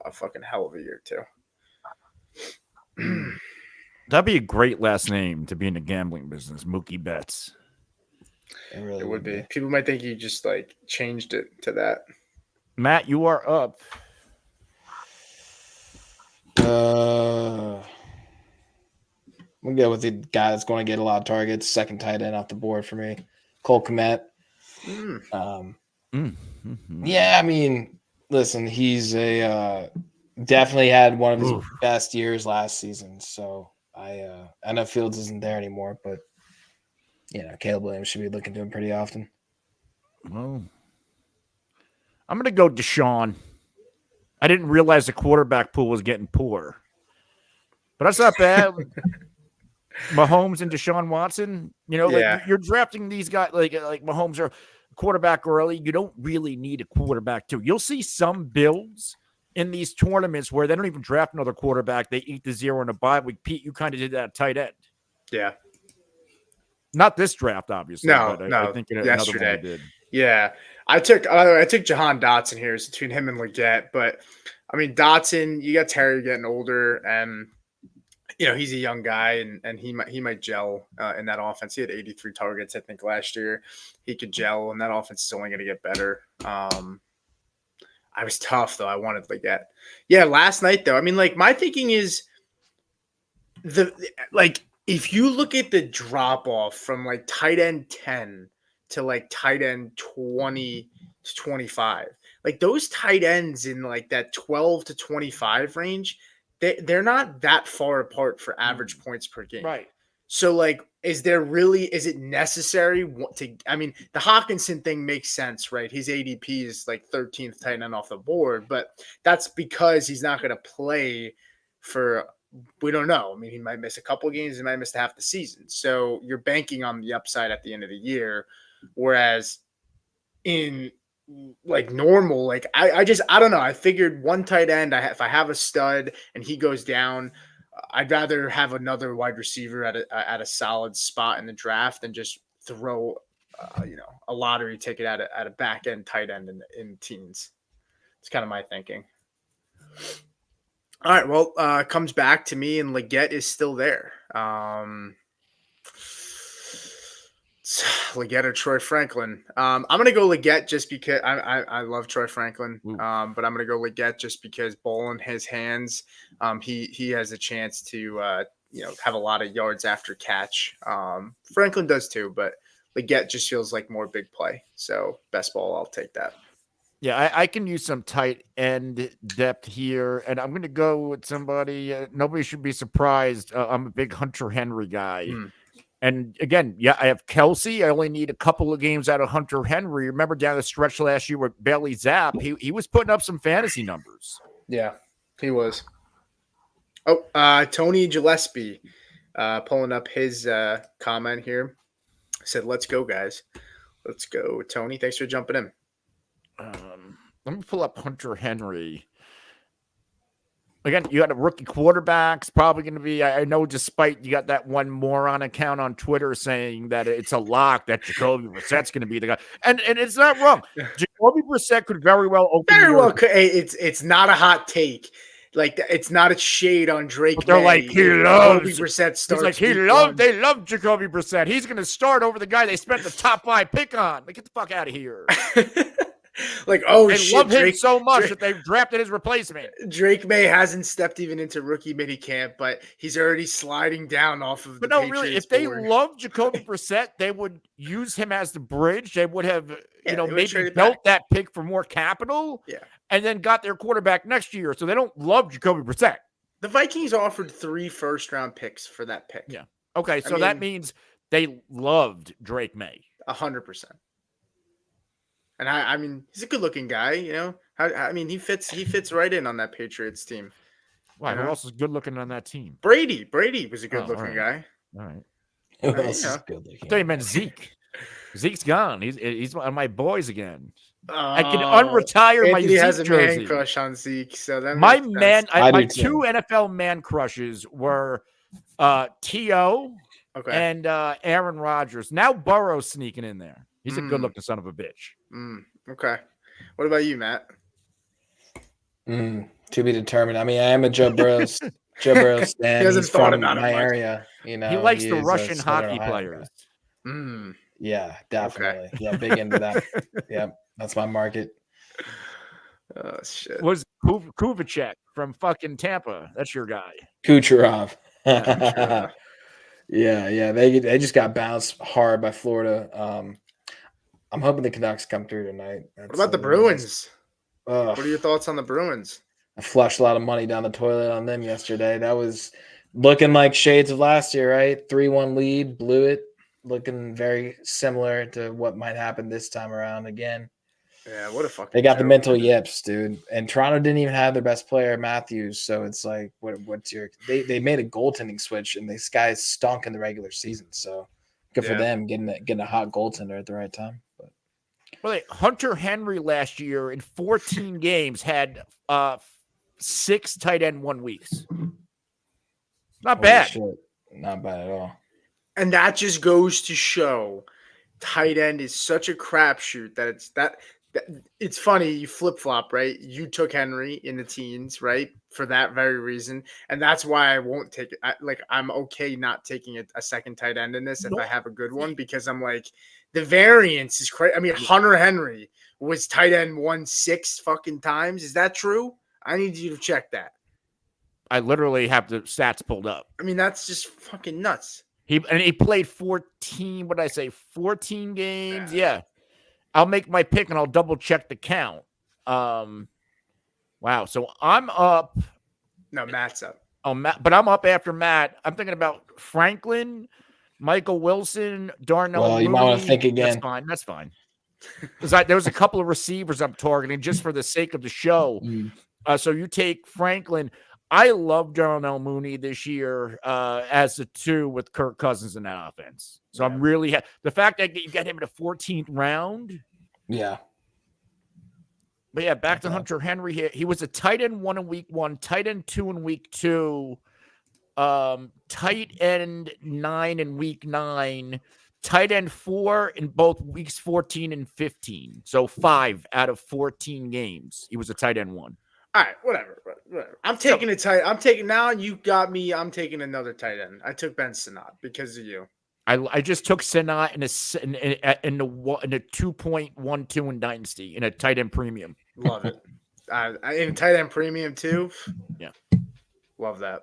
a fucking hell of a year too. That'd be a great last name to be in the gambling business, Mookie Betts. It Would be. People might think you just like changed it to that. Matt, you are up. We'll go with the guy that's going to get a lot of targets. Second tight end off the board for me, Cole Kmet. Yeah, I mean, listen, he's definitely had one of his best years last season. So I know Fields isn't there anymore, but Caleb Williams should be looking to him pretty often. Well, I'm going to go Deshaun. I didn't realize the quarterback pool was getting poor, but that's not bad. Mahomes and Deshaun Watson, like you're drafting these guys like Mahomes or quarterback early. You don't really need a quarterback too. You'll see some builds in these tournaments where they don't even draft another quarterback. They eat the zero in a bye week. Pete, you kind of did that at tight end. Yeah. Not this draft, obviously. No, I think yesterday. another one did. Yeah. I took Jahan Dotson here. It's between him and Leggett, but I mean Dotson, you got Terry getting older, and he's a young guy, and he might gel in that offense. He had 83 targets, I think, last year. He could gel, and that offense is only going to get better. I was tough though. I wanted Leggett. Yeah, last night though. I mean, like my thinking is if you look at the drop off from like tight end 10 to like tight end 20 to 25, like those tight ends in like that 12 to 25 range, they're not that far apart for average points per game. Right. So like, is it necessary to, I mean, the Hawkinson thing makes sense, right? His ADP is like 13th tight end off the board, but that's because he's not going to play for, we don't know. I mean, he might miss a couple of games. He might miss half the season. So you're banking on the upside at the end of the year. Whereas in like normal, like I don't know. I figured one tight end, if I have a stud and he goes down, I'd rather have another wide receiver at a solid spot in the draft than just throw, a lottery ticket at a back end tight end in teens. It's kind of my thinking. All right. Well, comes back to me, and Leggett is still there. Leggett or Troy Franklin. I'm gonna go Leggett just because I love Troy Franklin. But I'm gonna go Leggett just because ball in his hands. He has a chance to have a lot of yards after catch. Franklin does too, but Leggett just feels like more big play. So best ball, I'll take that. Yeah, I can use some tight end depth here, and I'm going to go with somebody. Nobody should be surprised. I'm a big Hunter Henry guy. And again, I have Kelce. I only need a couple of games out of Hunter Henry. Remember down the stretch last year with Bailey Zapp, he was putting up some fantasy numbers. Yeah, he was. Oh, Tony Gillespie pulling up his comment here. Said, let's go, guys. Let's go, Tony. Thanks for jumping in. Let me pull up Hunter Henry. Again, you got a rookie quarterback. It's probably going to be, I know, despite you got that one moron account on Twitter saying that it's a lock that Jacoby Brissett's going to be the guy. And it's not wrong. Jacoby Brissett could very well open. Very well. It's not a hot take like it's not a shade on Drake. But they're May like, he if loves. Jacoby Brissett He's starts. like, they love Jacoby Brissett. He's going to start over the guy they spent the top 5 pick on. Like, get the fuck out of here. Like, oh they shit, love him Drake, so much that they've drafted his replacement. Drake May hasn't stepped even into rookie minicamp, but he's already sliding down off of. But the no, Patriots really, if they board. loved Jacoby Brissett, they would use him as the bridge. They would have, maybe built that pick for more capital. Yeah. And then got their quarterback next year. So they don't love Jacoby Brissett. The Vikings offered 3 first-round picks for that pick. Yeah. Okay, so that means they loved Drake May. 100%. And I mean, he's a good-looking guy. He fits right in on that Patriots team. Wow, who else is good looking on that team? Brady was a good-looking guy. All right. Who else is good looking? I thought you meant Zeke. Zeke's gone. He's one of my boys again. I can unretire my Zeke has a jersey. Man crush on Zeke, so that my my 2 NFL man crushes were T.O. and Aaron Rodgers. Now Burrow's sneaking in there. He's a good-looking son of a bitch. Okay. What about you, Matt? To be determined. I mean, I am a Joe Burrow stan. He's from my area. He likes the Russian hockey players. Yeah, definitely. Okay. Yeah, big into that. Yeah, that's my market. Oh shit. Was Kovacic from fucking Tampa? That's your guy. Kucherov. Yeah. They just got bounced hard by Florida. I'm hoping the Canucks come through tonight. What about the Bruins? What are your thoughts on the Bruins? I flushed a lot of money down the toilet on them yesterday. That was looking like shades of last year, right? 3-1 lead, blew it. Looking very similar to what might happen this time around again. Yeah, what a fucking. They got the mental yips, dude. And Toronto didn't even have their best player, Matthews. So it's like, what's your? They made a goaltending switch, and these guys stunk in the regular season. So good for them getting a hot goaltender at the right time. But well, Hunter Henry last year in 14 games had 6 tight end 1 weeks. Not bad. Shit. Not bad at all. And that just goes to show tight end is such a crapshoot that it's funny. You flip flop, right? You took Henry in the teens, right? For that very reason. And that's why I won't take it. I'm okay not taking a second tight end in this if I have a good one, because I'm like, the variance is crazy. I mean, Hunter Henry was tight end 6 fucking times. Is that true? I need you to check that. I literally have the stats pulled up. I mean, that's just fucking nuts. He played 14. What did I say? 14 games. Yeah. I'll make my pick and I'll double check the count. Wow. So I'm up. No, Matt's up. Oh, Matt, but I'm up after Matt. I'm thinking about Franklin, Michael Wilson, Darnell. Well, you might want to think again. That's fine. Because there was a couple of receivers I'm targeting just for the sake of the show. So you take Franklin. I love Darnell Mooney this year as a 2 with Kirk Cousins in that offense. So I'm really the fact that you get him in the 14th round. Yeah. But yeah, back to Hunter Henry here. He was a tight end 1 in week 1, tight end 2 in week 2, tight end 9 in week 9, tight end 4 in both weeks 14 and 15. So 5 out of 14 games. He was a tight end 1. All right, whatever. I'm taking a tight. I'm taking now. You got me. I'm taking another tight end. I took Ben Sinnott because of you. I just took Sinnott in the 2.12 in Dynasty in a tight end premium. Love it. In a tight end premium too. Yeah, love that.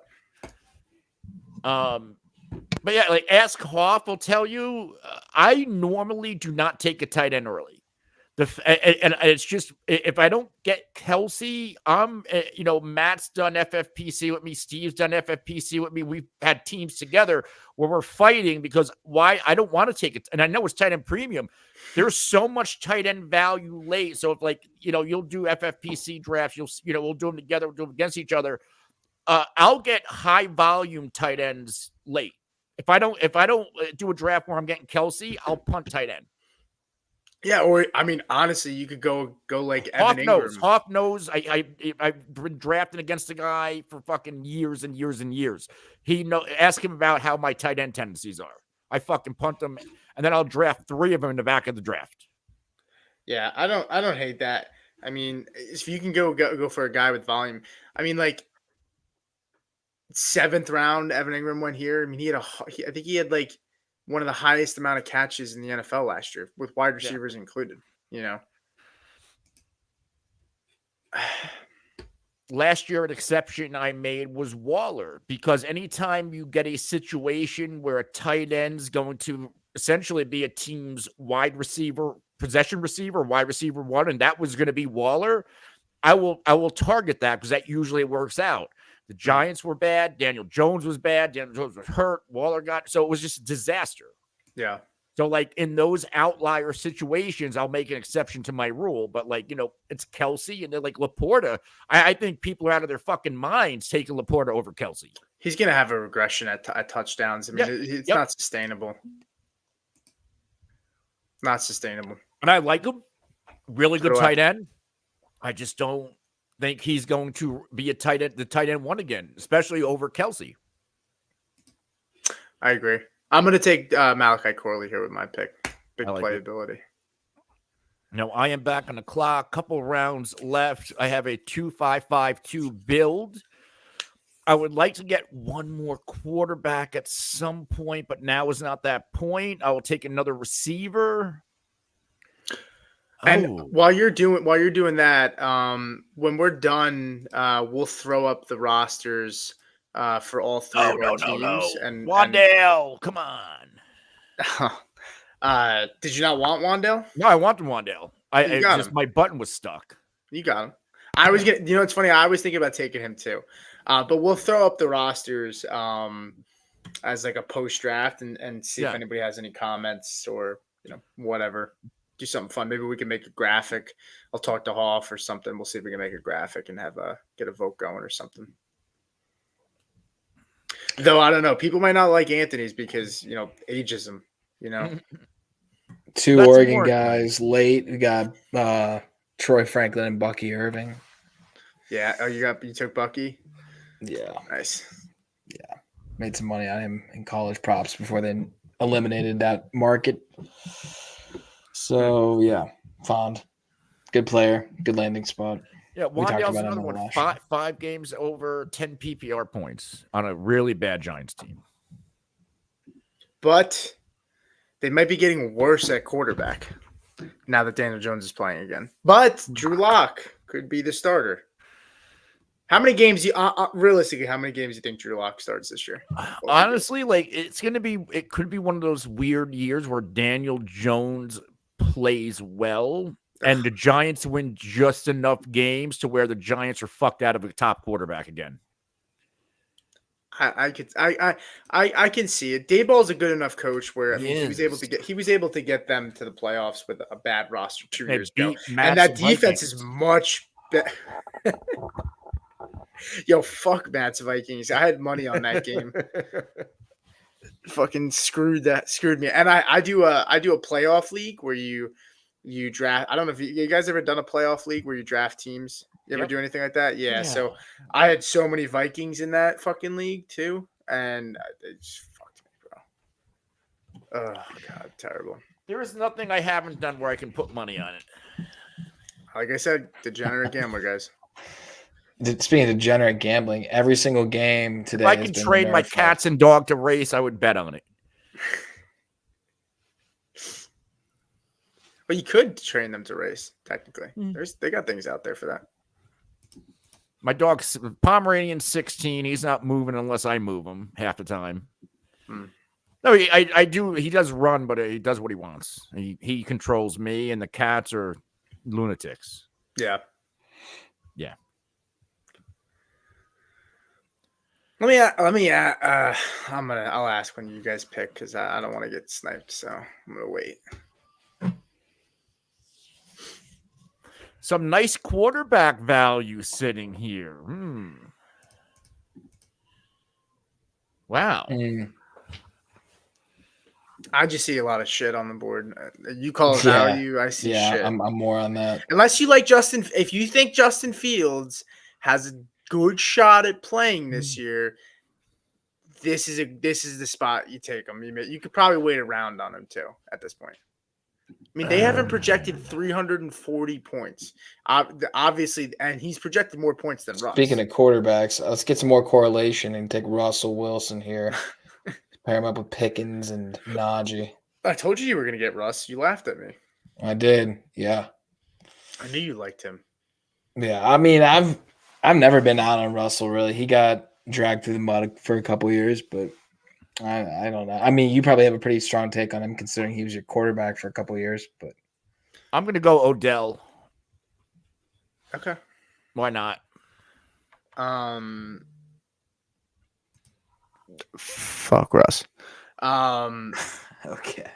But yeah, like Ask Hoff will tell you, I normally do not take a tight end early. And it's just, if I don't get Kelce, Matt's done FFPC with me. Steve's done FFPC with me. We've had teams together where we're fighting because why? I don't want to take it. And I know it's tight end premium. There's so much tight end value late. So if you'll do FFPC drafts, we'll do them together, we'll do them against each other. I'll get high volume tight ends late. If I don't do a draft where I'm getting Kelce, I'll punt tight end. Yeah, or I mean, honestly, you could go like Evan Ingram. Hoff knows. I've been drafting against the guy for fucking years and years and years. Ask him about how my tight end tendencies are. I fucking punt them, and then I'll draft 3 of them in the back of the draft. Yeah, I don't hate that. I mean, if you can go for a guy with volume, I mean, like 7th round, Evan Ingram went here. I mean, I think he had like one of the highest amount of catches in the NFL last year, with wide receivers included. Last year, an exception I made was Waller, because anytime you get a situation where a tight end's going to essentially be a team's wide receiver, possession receiver, wide receiver one, and that was going to be Waller, I will target that because that usually works out. The Giants were bad. Daniel Jones was bad. Daniel Jones was hurt. Waller so it was just a disaster. Yeah. So, like, in those outlier situations, I'll make an exception to my rule. But, like, it's Kelce and they're like Laporta. I think people are out of their fucking minds taking Laporta over Kelce. He's going to have a regression at touchdowns. I mean, it's not sustainable. Not sustainable. And I like him. Really good tight end. I just don't think he's going to be the tight end one again, especially over Kelce. I agree. I'm going to take Malachi Corley here with my pick. Big playability. Now, I am back on the clock. Couple rounds left. I have a 2-5-5-2 build. I would like to get one more quarterback at some point, but now is not that point. I will take another receiver. And while you're doing that, when we're done, we'll throw up the rosters for all three of our teams. No. And Wandale, come on. Did you not want Wandale? No, I wanted Wandale. My button was stuck. You got him. I was getting. It's funny. I was thinking about taking him too, but we'll throw up the rosters as like a post draft and see if anybody has any comments or whatever. Do something fun. Maybe we can make a graphic. I'll talk to Hoff or something. We'll see if we can make a graphic and get a vote going or something. Though I don't know. People might not like Anthony's because ageism. Two That's Oregon important. guys late. We got Troy Franklin and Bucky Irving. Yeah. Oh, you took Bucky? Yeah. Nice. Yeah. Made some money on him in college props before they eliminated that market. So, yeah, fond. Good player. Good landing spot. Yeah, Wandale's another one. Five games over 10 PPR points on a really bad Giants team. But they might be getting worse at quarterback now that Daniel Jones is playing again. But Drew Lock could be the starter. How many games realistically? How many games do you think Drew Lock starts this year? Honestly, it could be one of those weird years where Daniel Jones plays well and the Giants win just enough games to where the Giants are fucked out of a top quarterback again. I can see it. Dayball's a good enough coach where he was able to get them to the playoffs with a bad roster 2 years ago, and that defense is much better. Yo, fuck Matt's Vikings. I had money on that game. Fucking screwed me. And I do a playoff league where you draft. I don't know if you guys ever done a playoff league where you draft teams. You ever do anything like that? Yeah. So I had so many Vikings in that fucking league too, and it just fucked me, bro. Oh god, terrible. There is nothing I haven't done where I can put money on it. Like I said, degenerate gambler, guys. Speaking of degenerate gambling, every single game today. If I can train my cats and dog to race, I would bet on it. But you could train them to race, technically. They got things out there for that. My dog's Pomeranian 16. He's not moving unless I move him half the time. No, I do. He does run, but he does what he wants. He controls me, and the cats are lunatics. Yeah. Yeah. I'll ask when you guys pick because I don't want to get sniped, so I'm gonna wait. Some nice quarterback value sitting here. Wow. I just see a lot of shit on the board. You call it value, I see shit. I'm more on that. Unless you like Justin, if you think Justin Fields has a good shot at playing this year, this is the spot you take him. You could probably wait around on him too at this point. I mean, they haven't projected 340 points. Obviously, and he's projected more points than Russ. Speaking of quarterbacks, let's get some more correlation and take Russell Wilson here. Pair him up with Pickens and Najee. I told you were going to get Russ. You laughed at me. I did, yeah. I knew you liked him. Yeah, I mean, I've never been out on Russell, really. He got dragged through the mud for a couple years, but I don't know. I mean, you probably have a pretty strong take on him considering he was your quarterback for a couple years, but I'm going to go Odell. Okay. Why not? Fuck Russ. okay.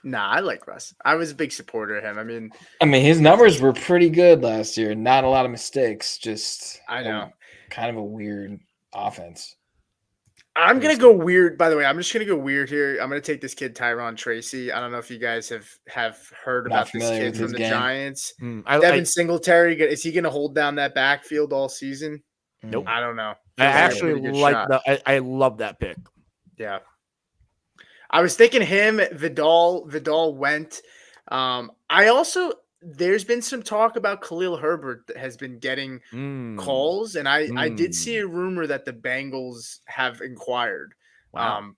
Nah, I like Russ. I was a big supporter of him. I mean, his numbers were pretty good last year. Not a lot of mistakes. Just I know. Kind of a weird offense. I'm going to go weird. By the way, I'm just going to go weird here. I'm going to take this kid, Tyron Tracy. I don't know if you guys have heard about this kid from the Giants. Devin Singletary, is he going to hold down that backfield all season? Nope. I don't know. I actually I love that pick. Yeah. I was thinking him, Vidal went. There's been some talk about Khalil Herbert that has been getting calls, and I did see a rumor that the Bengals have inquired. Wow.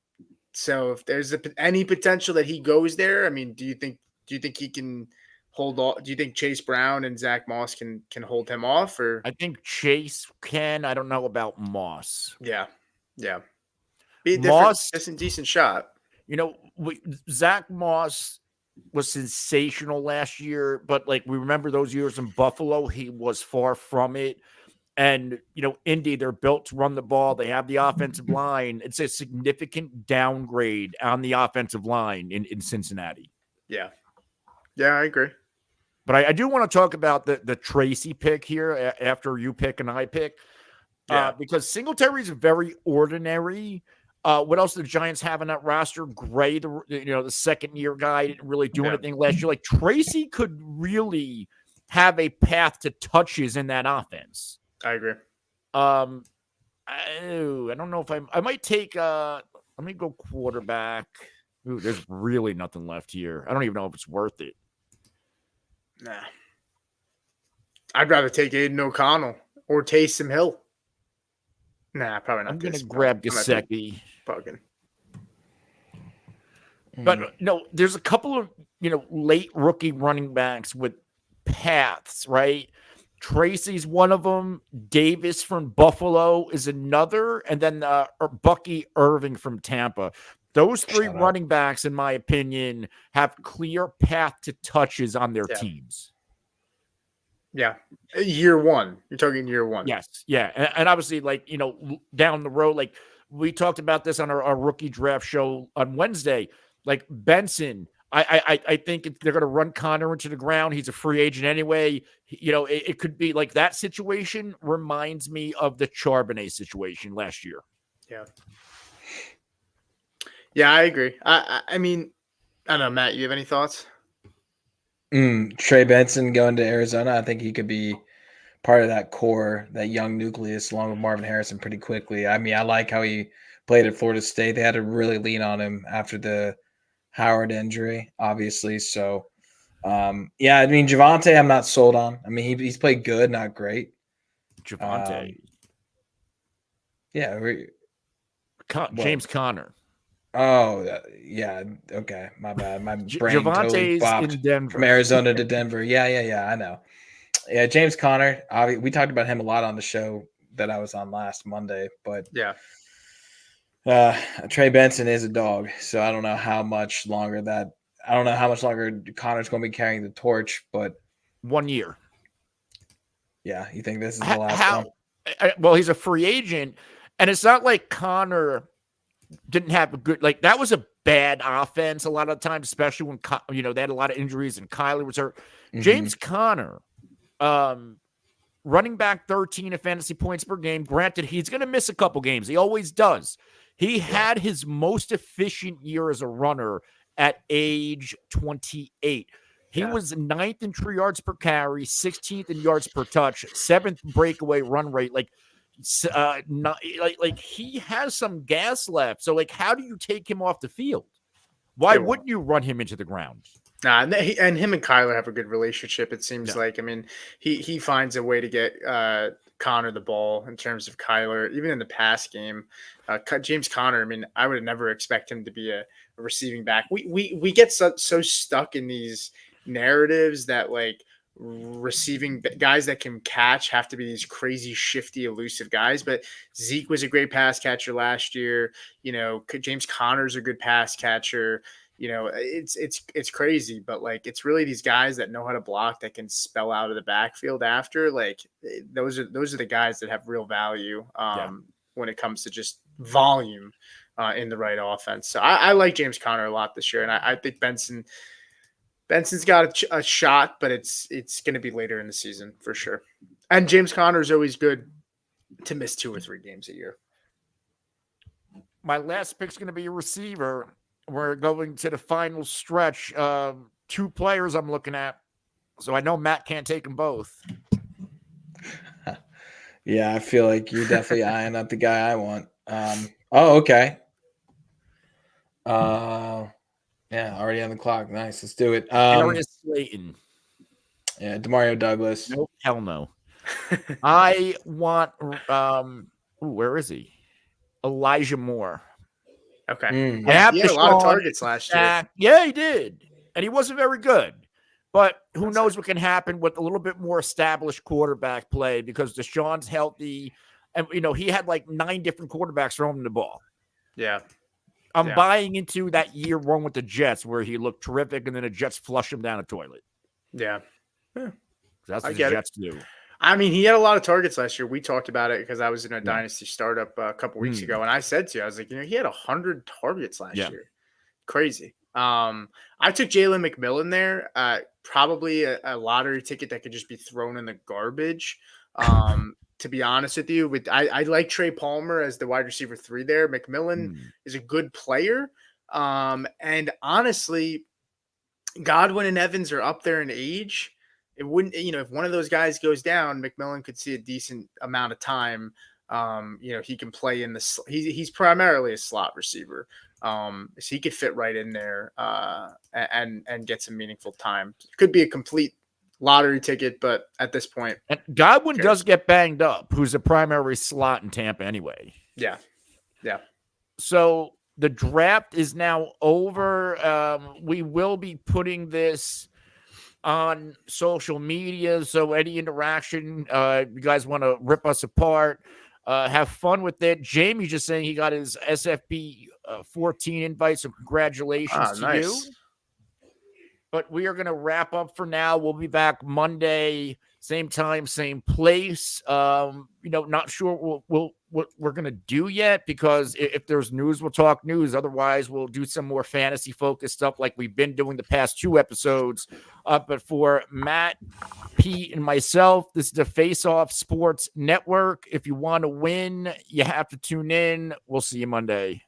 So if there's any potential that he goes there, I mean, do you think he can hold off? Do you think Chase Brown and Zach Moss can hold him off? Or I think Chase can. I don't know about Moss. Yeah. Moss, that's a decent shot. You know, Zach Moss was sensational last year, but like we remember those years in Buffalo, he was far from it. And, you know, Indy, they're built to run the ball. They have the offensive line. It's a significant downgrade on the offensive line in Cincinnati. Yeah, I agree. But I do want to talk about the Tracy pick here after you pick and I pick. Because Singletary is very ordinary. What else do the Giants have on that roster? Gray, the second-year guy, didn't really do anything last year. Like, Tracy could really have a path to touches in that offense. I agree. I don't know if I might take let me go quarterback. Ooh, there's really nothing left here. I don't even know if it's worth it. Nah. I'd rather take Aiden O'Connell or Taysom Hill. Nah, probably not. I'm going to grab Gesicki. Bugging. But no, there's a couple of, late rookie running backs with paths, right? Tracy's one of them. Davis from Buffalo is another. And then Bucky Irving from Tampa. Those three running backs, in my opinion, have clear path to touches on their teams. Yeah. Year one. You're talking year one. Yes. Yeah. And obviously, down the road, we talked about this on our rookie draft show on Wednesday. Like Benson, I think they're going to run Connor into the ground. He's a free agent anyway. It could be like that situation reminds me of the Charbonnet situation last year. Yeah. Yeah, I agree. I mean, I don't know, Matt, you have any thoughts? Trey Benson going to Arizona, I think he could be part of that core, that young nucleus, along with Marvin Harrison pretty quickly. I mean, I like how he played at Florida State. They had to really lean on him after the Howard injury, obviously. So, I mean, Javonte, I'm not sold on. I mean, he's played good, not great. Javonte. James Conner. Oh, yeah. Okay. My bad. My brain totally Javonte's in Denver. From Arizona to Denver. Yeah. I know. Yeah, James Conner. We talked about him a lot on the show that I was on last Monday. But Trey Benson is a dog. So I don't know how much longer Connor's going to be carrying the torch. But 1 year. Yeah. You think this is the last one? Well, he's a free agent. And it's not like Connor didn't have a good, that was a bad offense a lot of times, especially when, they had a lot of injuries and Kyler was hurt. Mm-hmm. James Conner, running back 13 of fantasy points per game. Granted, he's going to miss a couple games. He always does. He had his most efficient year as a runner at age 28. He was 9th in true yards per carry, 16th in yards per touch, 7th breakaway run rate. He has some gas left. So how do you take him off the field? Why They won't. wouldn't you run him into the ground? Nah, and him and Kyler have a good relationship. It seems Yeah. like. I mean, he finds a way to get Connor the ball in terms of Kyler, even in the pass game. James Conner. I mean, I would never expect him to be a receiving back. We get so stuck in these narratives that like receiving guys that can catch have to be these crazy, shifty, elusive guys. But Zeke was a great pass catcher last year. You know, James Conner's a good pass catcher. You know, it's crazy, but like it's really these guys that know how to block that can spell out of the backfield after. Like those are the guys that have real value when it comes to just volume in the right offense. So I like James Conner a lot this year, and I think Benson's got a shot, but it's going to be later in the season for sure. And James Conner is always good to miss 2 or 3 games a year. My last pick's going to be a receiver. We're going to the final stretch. 2 players I'm looking at. So I know Matt can't take them both. Yeah, I feel like you're definitely eyeing up the guy I want. Okay. Yeah, already on the clock. Nice. Let's do it. Darius Slayton. Yeah, Demario Douglas. Nope, hell no. I want where is he? Elijah Moore. Okay. I have he had to a lot of Sean targets last year. Yeah, he did. And he wasn't very good. But who knows what can happen with a little bit more established quarterback play because Deshaun's healthy. And, you know, he had like 9 different quarterbacks throwing him the ball. Yeah. I'm buying into that year 1 with the Jets where he looked terrific and then the Jets flushed him down the toilet. Yeah. That's what the Jets do. I mean, he had a lot of targets last year. We talked about it because I was in a dynasty startup a couple weeks ago, and I said to you, I was like, you know, he had 100 targets last year. Crazy. I took Jalen McMillan there. Probably a lottery ticket that could just be thrown in the garbage. To be honest with you, I like Trey Palmer as the wide receiver 3 there. McMillan is a good player. And honestly, Godwin and Evans are up there in age. It wouldn't, you know, if one of those guys goes down, McMillan could see a decent amount of time. You know, he can play in the, he's primarily a slot receiver. So he could fit right in there and get some meaningful time. Could be a complete lottery ticket, but at this point. And Godwin does get banged up, who's a primary slot in Tampa anyway. Yeah. Yeah. So the draft is now over. We will be putting this on social media. So any interaction, you guys want to rip us apart, have fun with it. Jamie just saying he got his SFP 14 invite. So congratulations to you. But we are going to wrap up for now. We'll be back Monday, same time, same place. You know, not sure what we're going to do yet because if there's news, we'll talk news. Otherwise, we'll do some more fantasy focused stuff like we've been doing the past 2 episodes. But for Matt, Pete, and myself, this is the Faceoff Sports Network. If you want to win, you have to tune in. We'll see you Monday.